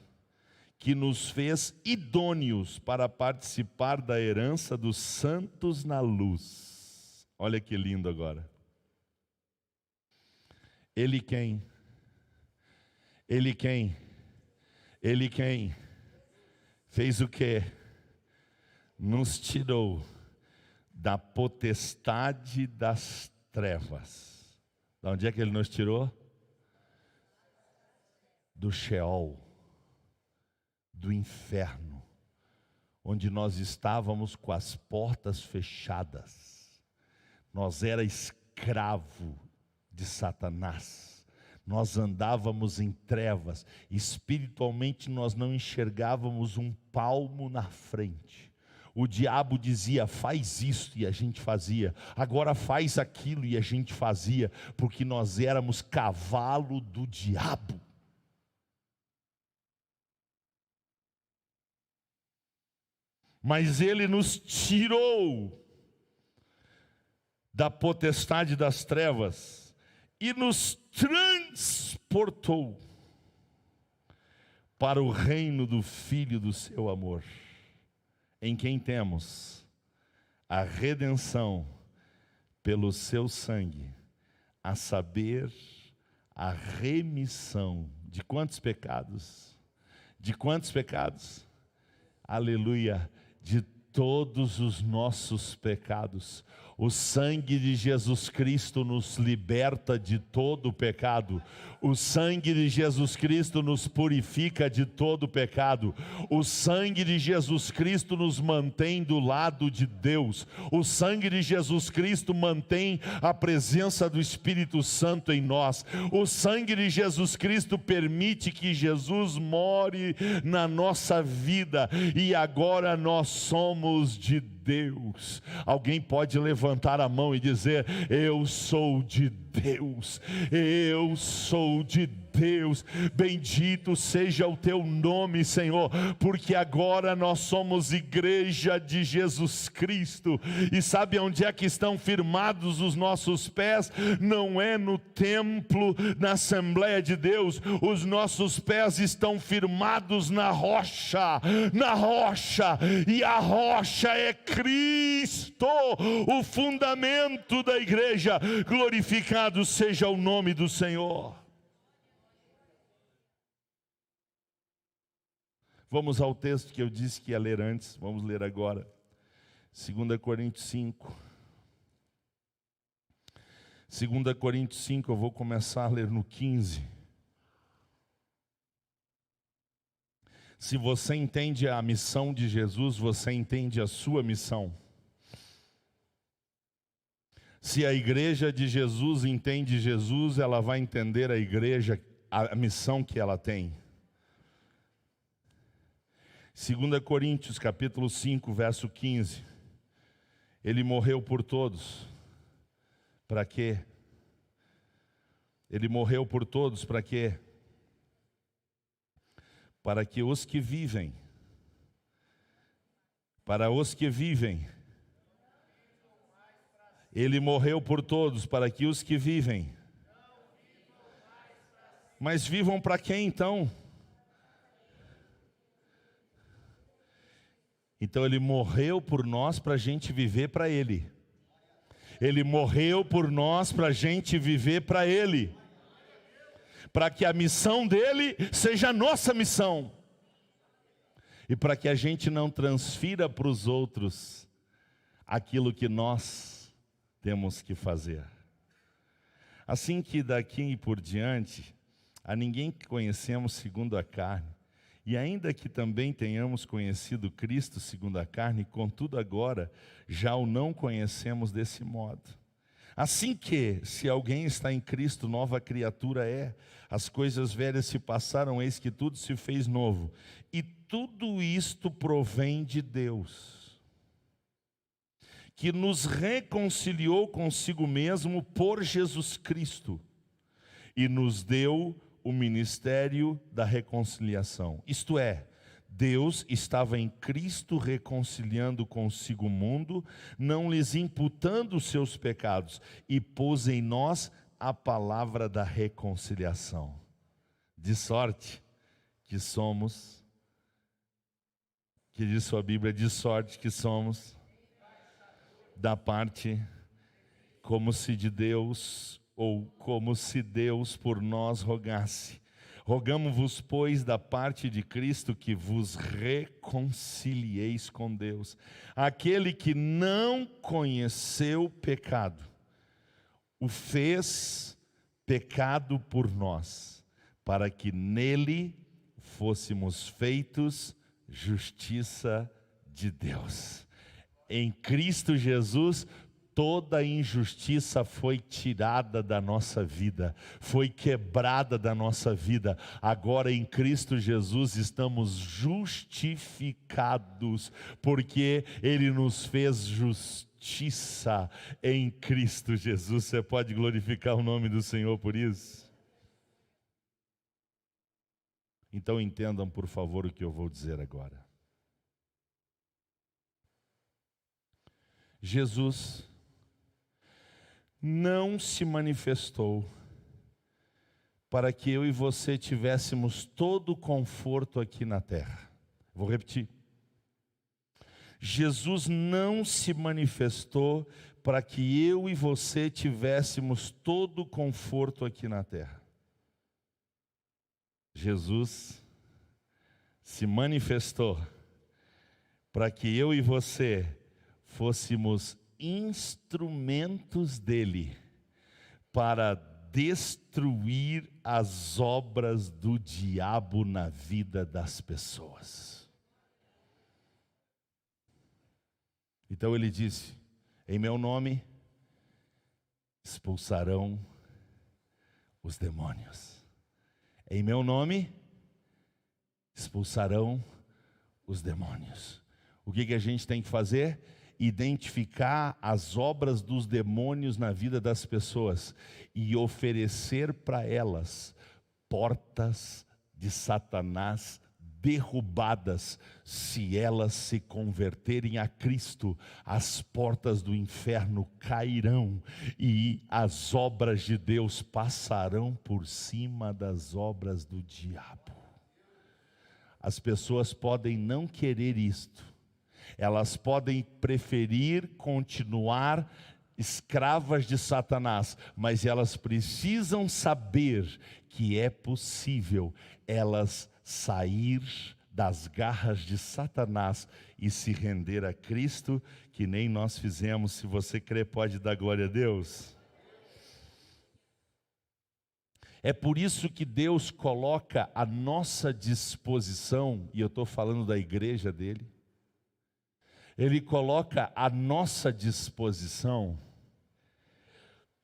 que nos fez idôneos para participar da herança dos santos na luz. Olha que lindo agora. Ele quem? Ele quem? Ele quem? Fez o quê? Nos tirou da potestade das trevas. De onde é que ele nos tirou? Do Sheol, do inferno, onde nós estávamos com as portas fechadas. Nós era escravo de Satanás. Nós andávamos em trevas. Espiritualmente nós não enxergávamos um palmo na frente. O diabo dizia, faz isso, e a gente fazia. Agora faz aquilo, e a gente fazia, porque nós éramos cavalo do diabo. Mas ele nos tirou da potestade das trevas e nos transportou para o reino do Filho do seu amor, em quem temos a redenção pelo seu sangue, a saber, a remissão de quantos pecados? De quantos pecados? Aleluia! De todos os nossos pecados. O sangue de Jesus Cristo nos liberta de todo o pecado. O sangue de Jesus Cristo nos purifica de todo o pecado. O sangue de Jesus Cristo nos mantém do lado de Deus. O sangue de Jesus Cristo mantém a presença do Espírito Santo em nós. O sangue de Jesus Cristo permite que Jesus more na nossa vida, e agora nós somos de Deus. Alguém pode levantar a mão e dizer, eu sou de Deus, eu sou de Deus, bendito seja o teu nome, Senhor, porque agora nós somos igreja de Jesus Cristo. E sabe onde é que estão firmados os nossos pés? Não é no templo, na Assembleia de Deus. Os nossos pés estão firmados na rocha, e a rocha é Cristo, o fundamento da igreja. Glorificado seja o nome do Senhor. Vamos ao texto que eu disse que ia ler antes, vamos ler agora. 2 Coríntios 5. 2 Coríntios 5, eu vou começar a ler no 15. Se você entende a missão de Jesus, você entende a sua missão. Se a igreja de Jesus entende Jesus, ela vai entender a igreja, a missão que ela tem. 2 Coríntios capítulo 5, verso 15. Ele morreu por todos. Para quê? Ele morreu por todos, para quê? Para que os que vivem, Ele morreu por todos, para que os que vivem, mas vivam para quem então? Então Ele morreu por nós para a gente viver para Ele. Ele morreu por nós para a gente viver para Ele. Para que a missão dele seja a nossa missão. E para que a gente não transfira para os outros aquilo que nós temos que fazer. Assim que daqui por diante, a ninguém que conhecemos segundo a carne, e ainda que também tenhamos conhecido Cristo segundo a carne, contudo agora já o não conhecemos desse modo. Assim que, se alguém está em Cristo, nova criatura é. As coisas velhas se passaram, eis que tudo se fez novo. E tudo isto provém de Deus, que nos reconciliou consigo mesmo por Jesus Cristo, e nos deu o ministério da reconciliação. Isto é, Deus estava em Cristo reconciliando consigo o mundo, não lhes imputando os seus pecados, e pôs em nós a palavra da reconciliação. De sorte que somos, que diz sua Bíblia, de sorte que somos da parte como se de Deus, ou como se Deus por nós rogasse. Rogamo-vos, pois, da parte de Cristo, que vos reconcilieis com Deus. Aquele que não conheceu pecado, o fez pecado por nós, para que nele fôssemos feitos justiça de Deus. Em Cristo Jesus, toda injustiça foi tirada da nossa vida, foi quebrada da nossa vida. Agora em Cristo Jesus estamos justificados, porque Ele nos fez justiça em Cristo Jesus. Você pode glorificar o nome do Senhor por isso? Então entendam, por favor, o que eu vou dizer agora. Jesus não se manifestou para que eu e você tivéssemos todo o conforto aqui na terra. Vou repetir. Jesus não se manifestou para que eu e você tivéssemos todo o conforto aqui na terra. Jesus se manifestou para que eu e você fôssemos instrumentos dele para destruir as obras do diabo na vida das pessoas. Então ele disse: em meu nome expulsarão os demônios. Em meu nome expulsarão os demônios. O que a gente tem que fazer? Identificar as obras dos demônios na vida das pessoas e oferecer para elas portas de Satanás derrubadas. Se elas se converterem a Cristo, as portas do inferno cairão e as obras de Deus passarão por cima das obras do diabo. As pessoas podem não querer isto. Elas podem preferir continuar escravas de Satanás, mas elas precisam saber que é possível elas sair das garras de Satanás e se render a Cristo, que nem nós fizemos. Se você crê, pode dar glória a Deus. É por isso que Deus coloca à nossa disposição, e eu estou falando da igreja dele, Ele coloca à nossa disposição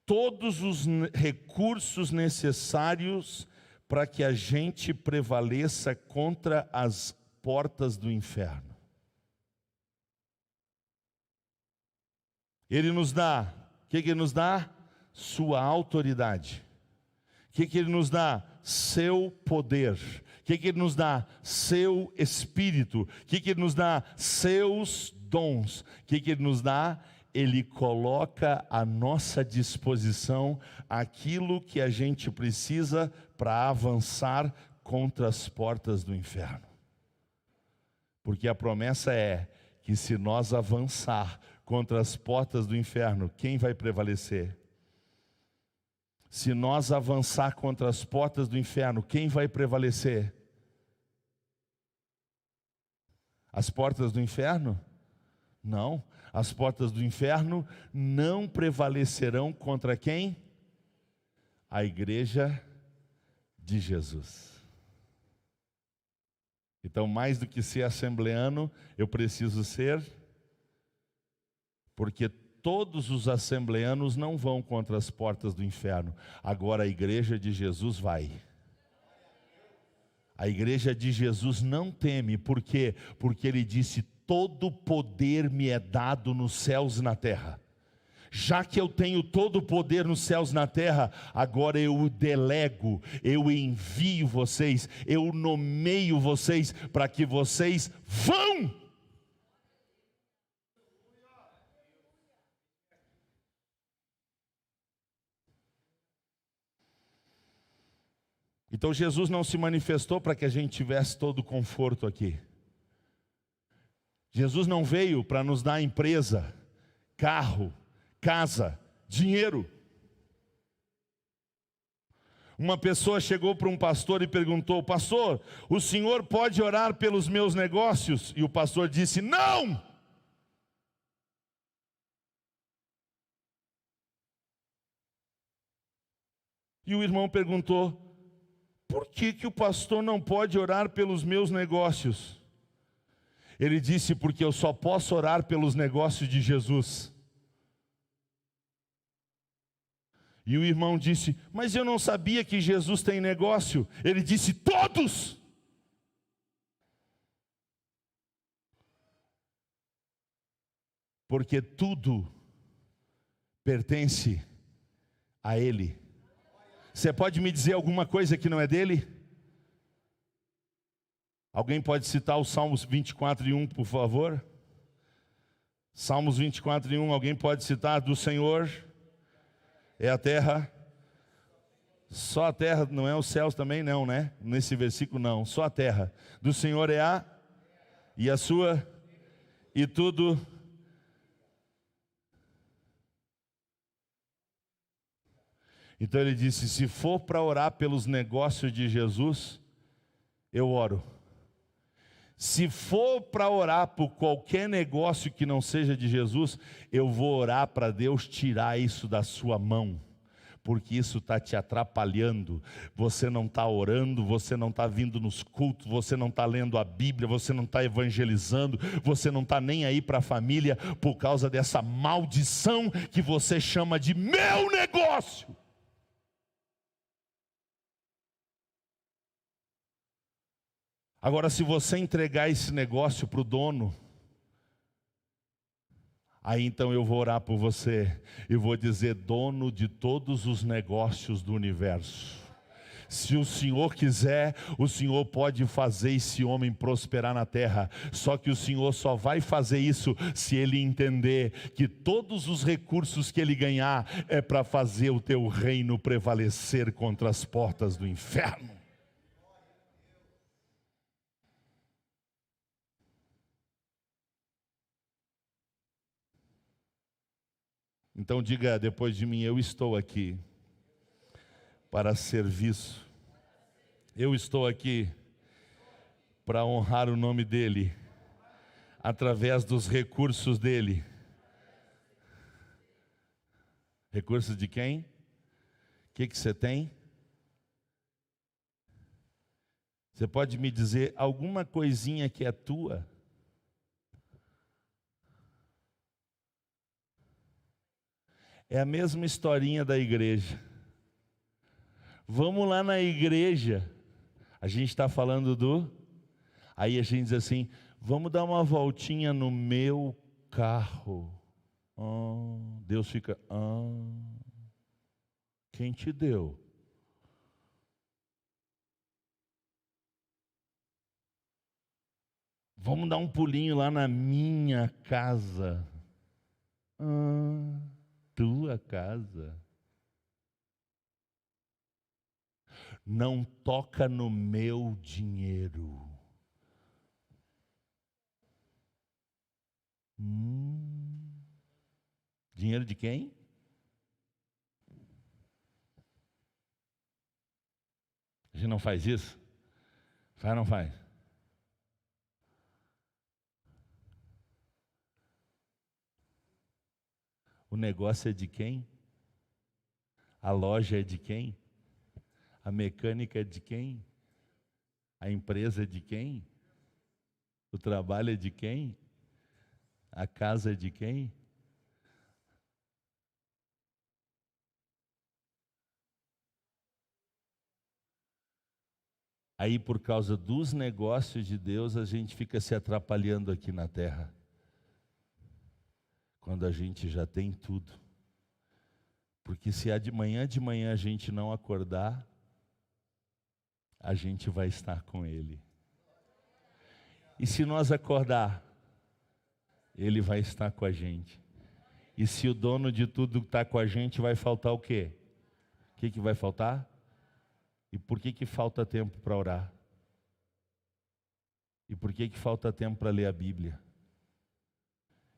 todos os recursos necessários para que a gente prevaleça contra as portas do inferno. Ele nos dá, o que Ele nos dá? Sua autoridade. O que Ele nos dá? Seu poder. O que Ele nos dá? Seu Espírito. O que Ele nos dá? Seus dons. O que Ele nos dá? Ele coloca à nossa disposição aquilo que a gente precisa para avançar contra as portas do inferno. Porque a promessa é que se nós avançar contra as portas do inferno, quem vai prevalecer? Se nós avançar contra as portas do inferno, quem vai prevalecer? As portas do inferno? Não. As portas do inferno não prevalecerão contra quem? A igreja de Jesus. Então, mais do que ser assembleano, eu preciso ser, porque todos os assembleanos não vão contra as portas do inferno. Agora a igreja de Jesus vai. A igreja de Jesus não teme. Por quê? Porque ele disse: todo poder me é dado nos céus e na terra. Já que eu tenho todo o poder nos céus e na terra, agora eu delego, eu envio vocês, eu nomeio vocês para que vocês vão. Então Jesus não se manifestou para que a gente tivesse todo o conforto aqui. Jesus não veio para nos dar empresa, carro, casa, dinheiro. Uma pessoa chegou para um pastor e perguntou: pastor, o senhor pode orar pelos meus negócios? E o pastor disse: não! E o irmão perguntou: por que o pastor não pode orar pelos meus negócios? Ele disse: porque eu só posso orar pelos negócios de Jesus. E o irmão disse: mas eu não sabia que Jesus tem negócio. Ele disse: todos! Porque tudo pertence a Ele. Você pode me dizer alguma coisa que não é dele? Alguém pode citar o Salmos 24:1, por favor? Salmos 24:1, alguém pode citar? Do Senhor é a terra. Só a terra, não é os céus também não, né? Nesse versículo não, só a terra. Do Senhor é a, e a sua, e tudo. Então ele disse: se for para orar pelos negócios de Jesus, eu oro. Se for para orar por qualquer negócio que não seja de Jesus, eu vou orar para Deus tirar isso da sua mão, porque isso está te atrapalhando. Você não está orando, você não está vindo nos cultos, você não está lendo a Bíblia, você não está evangelizando, você não está nem aí para a família, por causa dessa maldição que você chama de meu negócio. Agora, se você entregar esse negócio para o dono, aí então eu vou orar por você e vou dizer: dono de todos os negócios do universo, se o Senhor quiser, o Senhor pode fazer esse homem prosperar na terra. Só que o Senhor só vai fazer isso se ele entender que todos os recursos que ele ganhar é para fazer o teu reino prevalecer contra as portas do inferno. Então diga depois de mim: eu estou aqui para serviço. Eu estou aqui para honrar o nome dEle, através dos recursos dEle. Recursos de quem? O que você tem? Você pode me dizer alguma coisinha que é tua? É a mesma historinha da igreja. Vamos lá na igreja. A gente está falando do... Aí a gente diz assim: vamos dar uma voltinha no meu carro. Deus fica: quem te deu? Vamos dar um pulinho lá na minha casa. Tua casa. Não toca no meu dinheiro. Dinheiro de quem? A gente não faz isso? Faz ou não faz? O negócio é de quem? A loja é de quem? A mecânica é de quem? A empresa é de quem? O trabalho é de quem? A casa é de quem? Aí, por causa dos negócios de Deus, a gente fica se atrapalhando aqui na terra, quando a gente já tem tudo. Porque se de manhã a gente não acordar, a gente vai estar com Ele. E se nós acordar, Ele vai estar com a gente. E se o dono de tudo está com a gente, vai faltar o quê? O que vai faltar? E por que falta tempo para orar? E por que falta tempo para ler a Bíblia?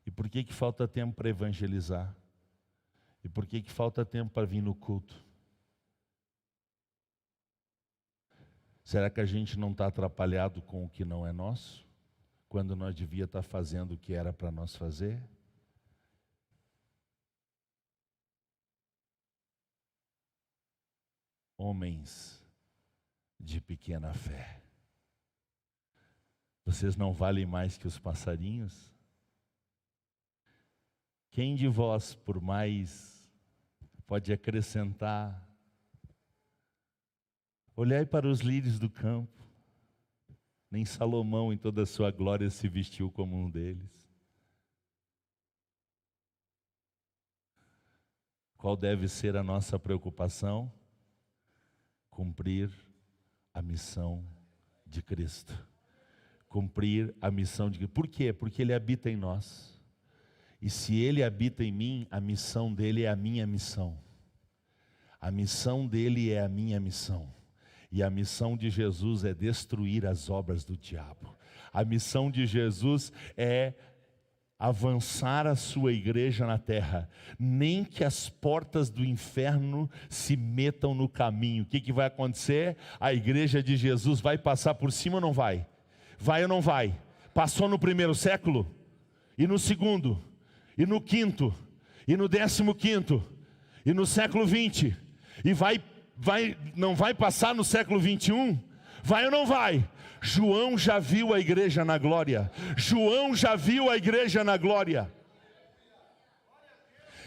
E por que falta tempo para evangelizar? E por que falta tempo para vir no culto? Será que a gente não está atrapalhado com o que não é nosso? Quando nós devia estar fazendo o que era para nós fazer? Homens de pequena fé, vocês não valem mais que os passarinhos? Quem de vós, por mais, pode acrescentar? Olhai para os lírios do campo, nem Salomão em toda a sua glória se vestiu como um deles. Qual deve ser a nossa preocupação? Cumprir a missão de Cristo. Cumprir a missão de Cristo. Por quê? Porque Ele habita em nós. E se Ele habita em mim, a missão dEle é a minha missão. A missão dEle é a minha missão. E a missão de Jesus é destruir as obras do diabo. A missão de Jesus é avançar a sua igreja na terra, nem que as portas do inferno se metam no caminho. O que vai acontecer? A igreja de Jesus vai passar por cima ou não vai? Vai ou não vai? Passou no primeiro século, e no segundo, e no quinto, e no 15º, e no século 20, e não vai passar no século 21? Vai ou não vai? João já viu a igreja na glória. João já viu a igreja na glória.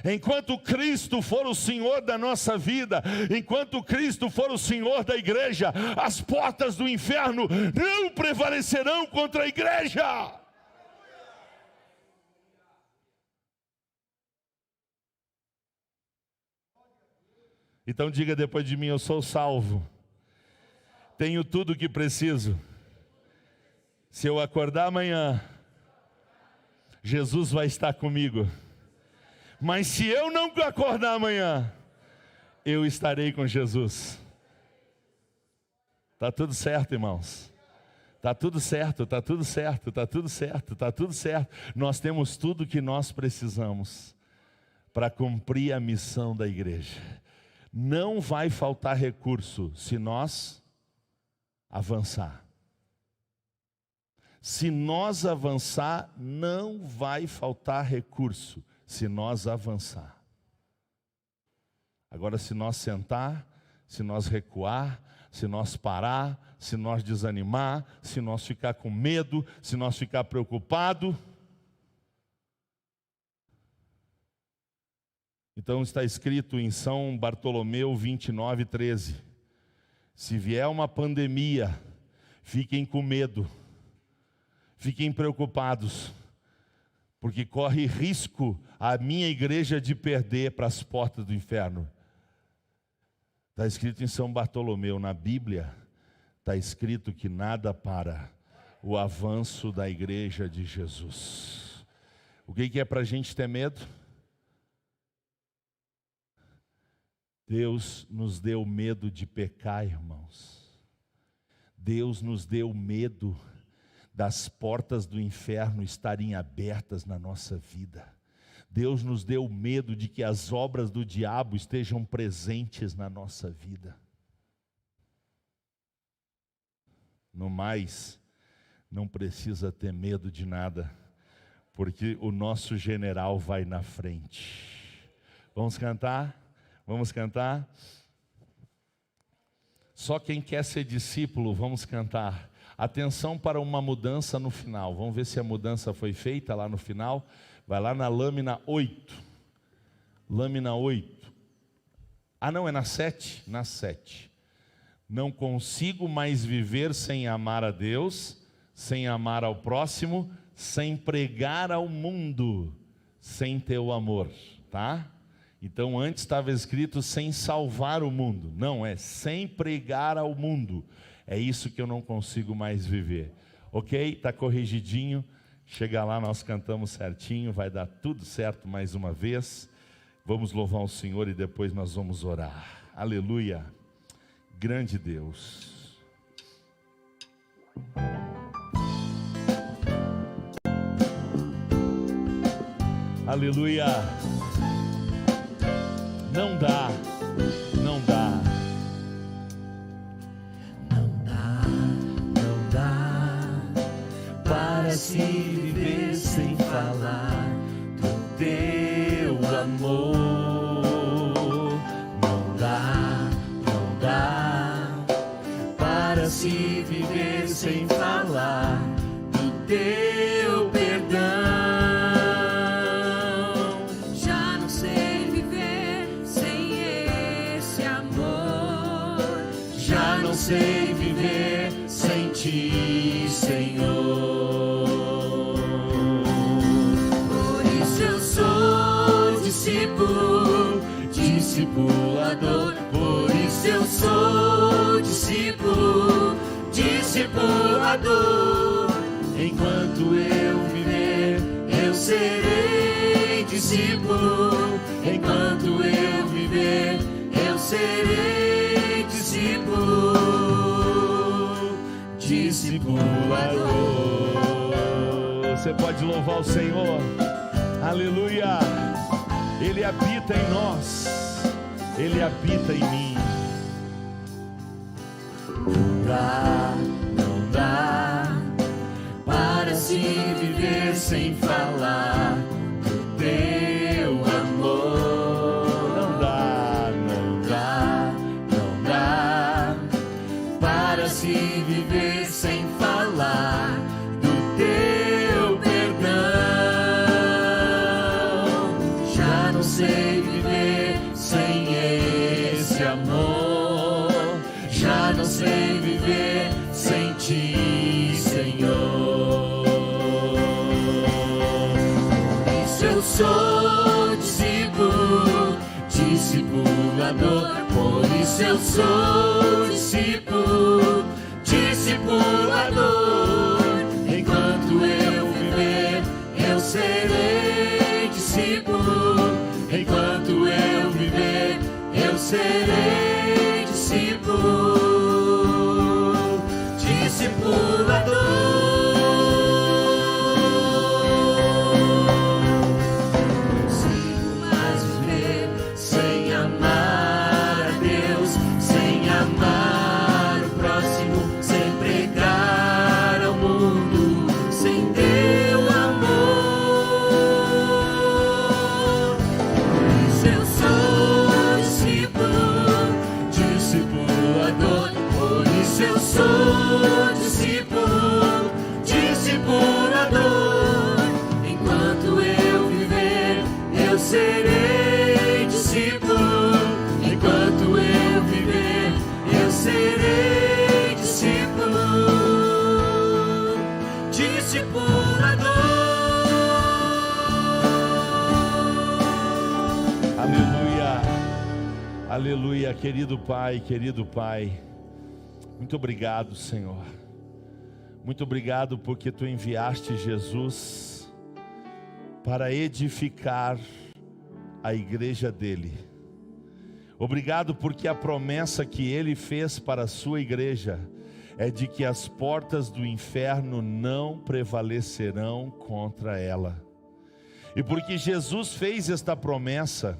Enquanto Cristo for o Senhor da nossa vida, enquanto Cristo for o Senhor da igreja, as portas do inferno não prevalecerão contra a igreja. Então diga depois de mim: eu sou salvo, tenho tudo o que preciso. Se eu acordar amanhã, Jesus vai estar comigo. Mas se eu não acordar amanhã, eu estarei com Jesus. Está tudo certo, irmãos. Está tudo certo, está tudo certo, está tudo certo, está tudo certo. Nós temos tudo o que nós precisamos para cumprir a missão da igreja. Não vai faltar recurso se nós avançar. Se nós avançar, não vai faltar recurso, se nós avançar. Agora, se nós sentar, se nós recuar, se nós parar, se nós desanimar, se nós ficar com medo, se nós ficar preocupado, então está escrito em São Bartolomeu 29:13, se vier uma pandemia, fiquem com medo, fiquem preocupados, porque corre risco a minha igreja de perder para as portas do inferno. Está escrito em São Bartolomeu, na Bíblia, está escrito que nada para o avanço da igreja de Jesus. O que é para a gente ter medo? Deus nos deu medo de pecar, irmãos. Deus nos deu medo das portas do inferno estarem abertas na nossa vida. Deus nos deu medo de que as obras do diabo estejam presentes na nossa vida. No mais, não precisa ter medo de nada, porque o nosso general vai na frente. Vamos cantar? Vamos cantar? Só quem quer ser discípulo, vamos cantar. Atenção para uma mudança no final. Vamos ver se a mudança foi feita lá no final. Vai lá na lâmina 8. Lâmina 8. Ah, não, é na 7? Na 7. Não consigo mais viver sem amar a Deus, sem amar ao próximo, sem pregar ao mundo, sem teu amor, tá? Então antes estava escrito sem salvar o mundo. Não, é sem pregar ao mundo. É isso que eu não consigo mais viver. Ok? Está corrigidinho. Chega lá, nós cantamos certinho. Vai dar tudo certo mais uma vez. Vamos louvar o Senhor e depois nós vamos orar. Aleluia. Grande Deus. Aleluia. Não dá. Não dá. Não dá para se viver sem falar do teu amor. Não dá para se viver sem falar do teu perdão. Já não sei viver sem esse amor. Já não sei viver sem ti, Senhor. Por isso eu sou discípulo, discipulador. Por isso eu sou discípulo, discipulador. Enquanto eu viver, eu serei discípulo. Enquanto eu viver, eu serei discípulo, discipulador. Você pode louvar o Senhor. Aleluia. Ele habita em nós. Ele habita em mim. Não dá para se viver sem falar do teu amor. Não dá. Não dá para se viver sem falar do teu perdão. Já não sei viver sem esse amor. Já não sei viver sem ti, Senhor. Por isso eu sou discípulo, discipulador. Por isso eu sou discípulo, discipulador. Enquanto eu viver, eu serei discípulo. Enquanto eu viver, eu serei discípulo, discipulador. Não consigo mais viver sem amar a Deus, sem amar o próximo, sem pregar ao mundo, sem teu amor. Por isso eu sou discípulo, discipulador. Por isso eu sou discípulo, discipulador. Enquanto eu viver, eu serei discípulo. Enquanto eu viver, eu serei discípulo, discipulador. Aleluia. Aleluia. Querido Pai, querido Pai. Muito obrigado, Senhor. Muito obrigado porque Tu enviaste Jesus para edificar a igreja dele. Obrigado porque a promessa que Ele fez para a sua igreja é de que as portas do inferno não prevalecerão contra ela. E porque Jesus fez esta promessa,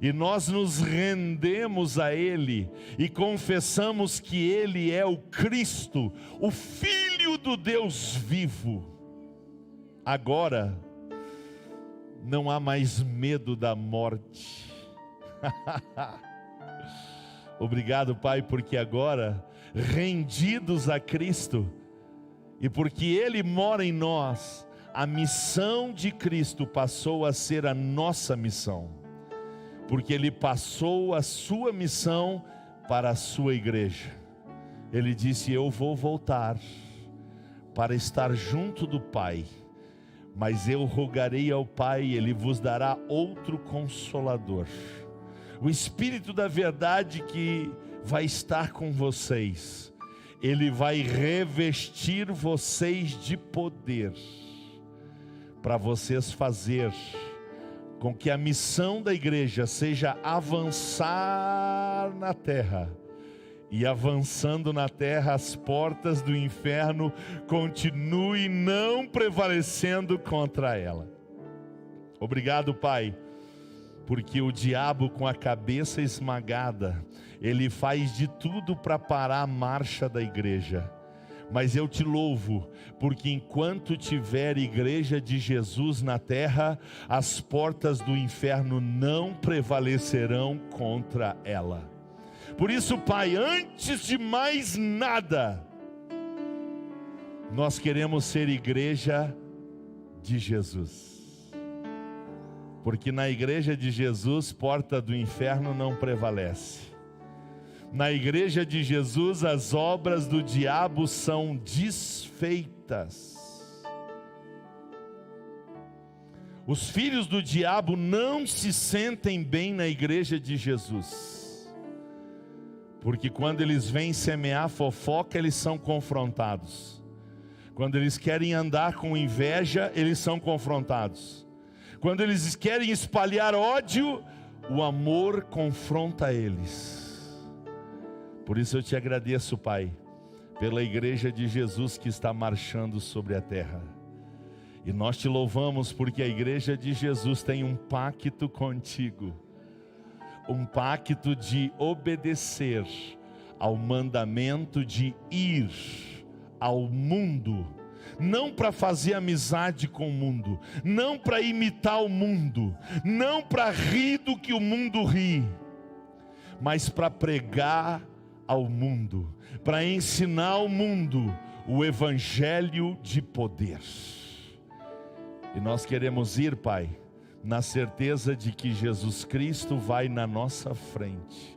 e nós nos rendemos a Ele e confessamos que Ele é o Cristo, o Filho do Deus vivo. Agora não há mais medo da morte. Obrigado, Pai, porque agora, rendidos a Cristo, e porque Ele mora em nós, a missão de Cristo passou a ser a nossa missão. Porque Ele passou a sua missão para a sua igreja. Ele disse: eu vou voltar para estar junto do Pai, Mas eu rogarei ao Pai, e Ele vos dará outro Consolador, o Espírito da verdade, que vai estar com vocês. Ele vai revestir vocês de poder, para vocês fazer com que a missão da igreja seja avançar na terra. E avançando na terra, as portas do inferno continuem não prevalecendo contra ela. Obrigado, Pai, porque o diabo, com a cabeça esmagada, ele faz de tudo para parar a marcha da igreja. Mas eu te louvo, porque enquanto tiver igreja de Jesus na terra, as portas do inferno não prevalecerão contra ela. Por isso, Pai, antes de mais nada, nós queremos ser igreja de Jesus. Porque na igreja de Jesus, porta do inferno não prevalece. Na igreja de Jesus, as obras do diabo são desfeitas. Os filhos do diabo não se sentem bem na igreja de Jesus. Porque quando eles vêm semear fofoca, eles são confrontados. Quando eles querem andar com inveja, eles são confrontados. Quando eles querem espalhar ódio, o amor confronta eles. Por isso eu te agradeço, Pai, pela igreja de Jesus que está marchando sobre a terra. E nós te louvamos porque a igreja de Jesus tem um pacto contigo. Um pacto de obedecer ao mandamento de ir ao mundo, não para fazer amizade com o mundo, não para imitar o mundo, não para rir do que o mundo ri, mas para pregar ao mundo, para ensinar ao mundo o evangelho de poder. E nós queremos ir, Pai, na certeza de que Jesus Cristo vai na nossa frente.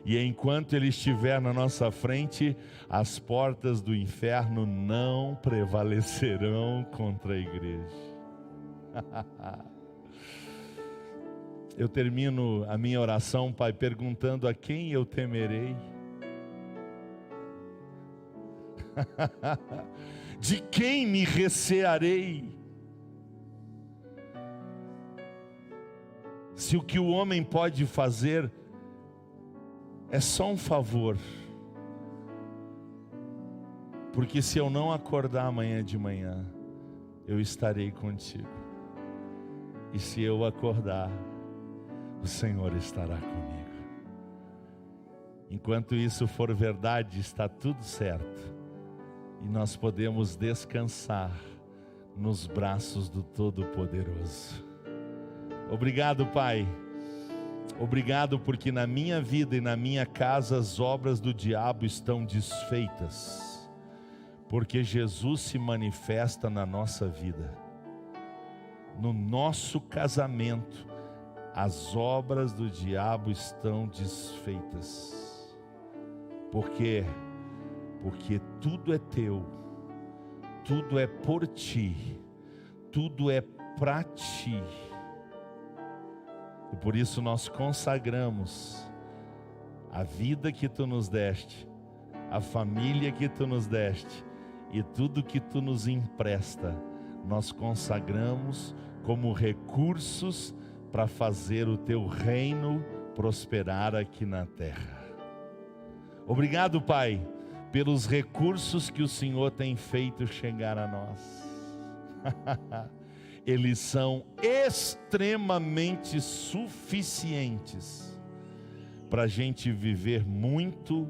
E enquanto Ele estiver na nossa frente, as portas do inferno não prevalecerão contra a igreja. Eu termino a minha oração, Pai, perguntando: a quem eu temerei? De quem me recearei? Se o que o homem pode fazer é só um favor. Porque se eu não acordar amanhã de manhã, eu estarei contigo. E se eu acordar, o Senhor estará comigo. Enquanto isso for verdade, está tudo certo. E nós podemos descansar nos braços do Todo-Poderoso. Obrigado, Pai. Obrigado porque na minha vida e na minha casa as obras do diabo estão desfeitas. Porque Jesus se manifesta na nossa vida. No nosso casamento, as obras do diabo estão desfeitas. Por quê? Porque tudo é teu, tudo é por ti, tudo é para ti. E por isso nós consagramos a vida que tu nos deste, a família que tu nos deste e tudo que tu nos empresta, nós consagramos como recursos para fazer o teu reino prosperar aqui na terra. Obrigado, Pai, pelos recursos que o Senhor tem feito chegar a nós. Eles são extremamente suficientes para a gente viver muito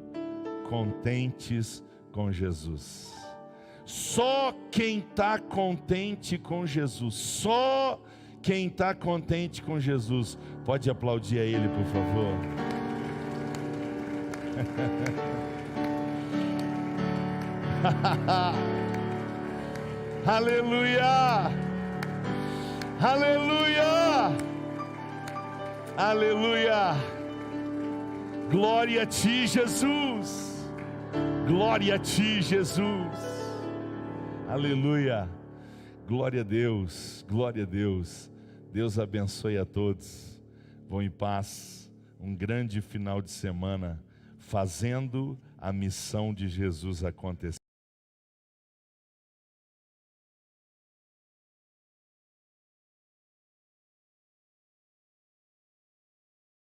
contentes com Jesus. Só quem está contente com Jesus, só quem está contente com Jesus, pode aplaudir a Ele, por favor. Aleluia! Aleluia! Aleluia! Glória a Ti, Jesus! Glória a Ti, Jesus! Aleluia! Glória a Deus, glória a Deus. Deus abençoe a todos. Vão em paz. Um grande final de semana, fazendo a missão de Jesus acontecer.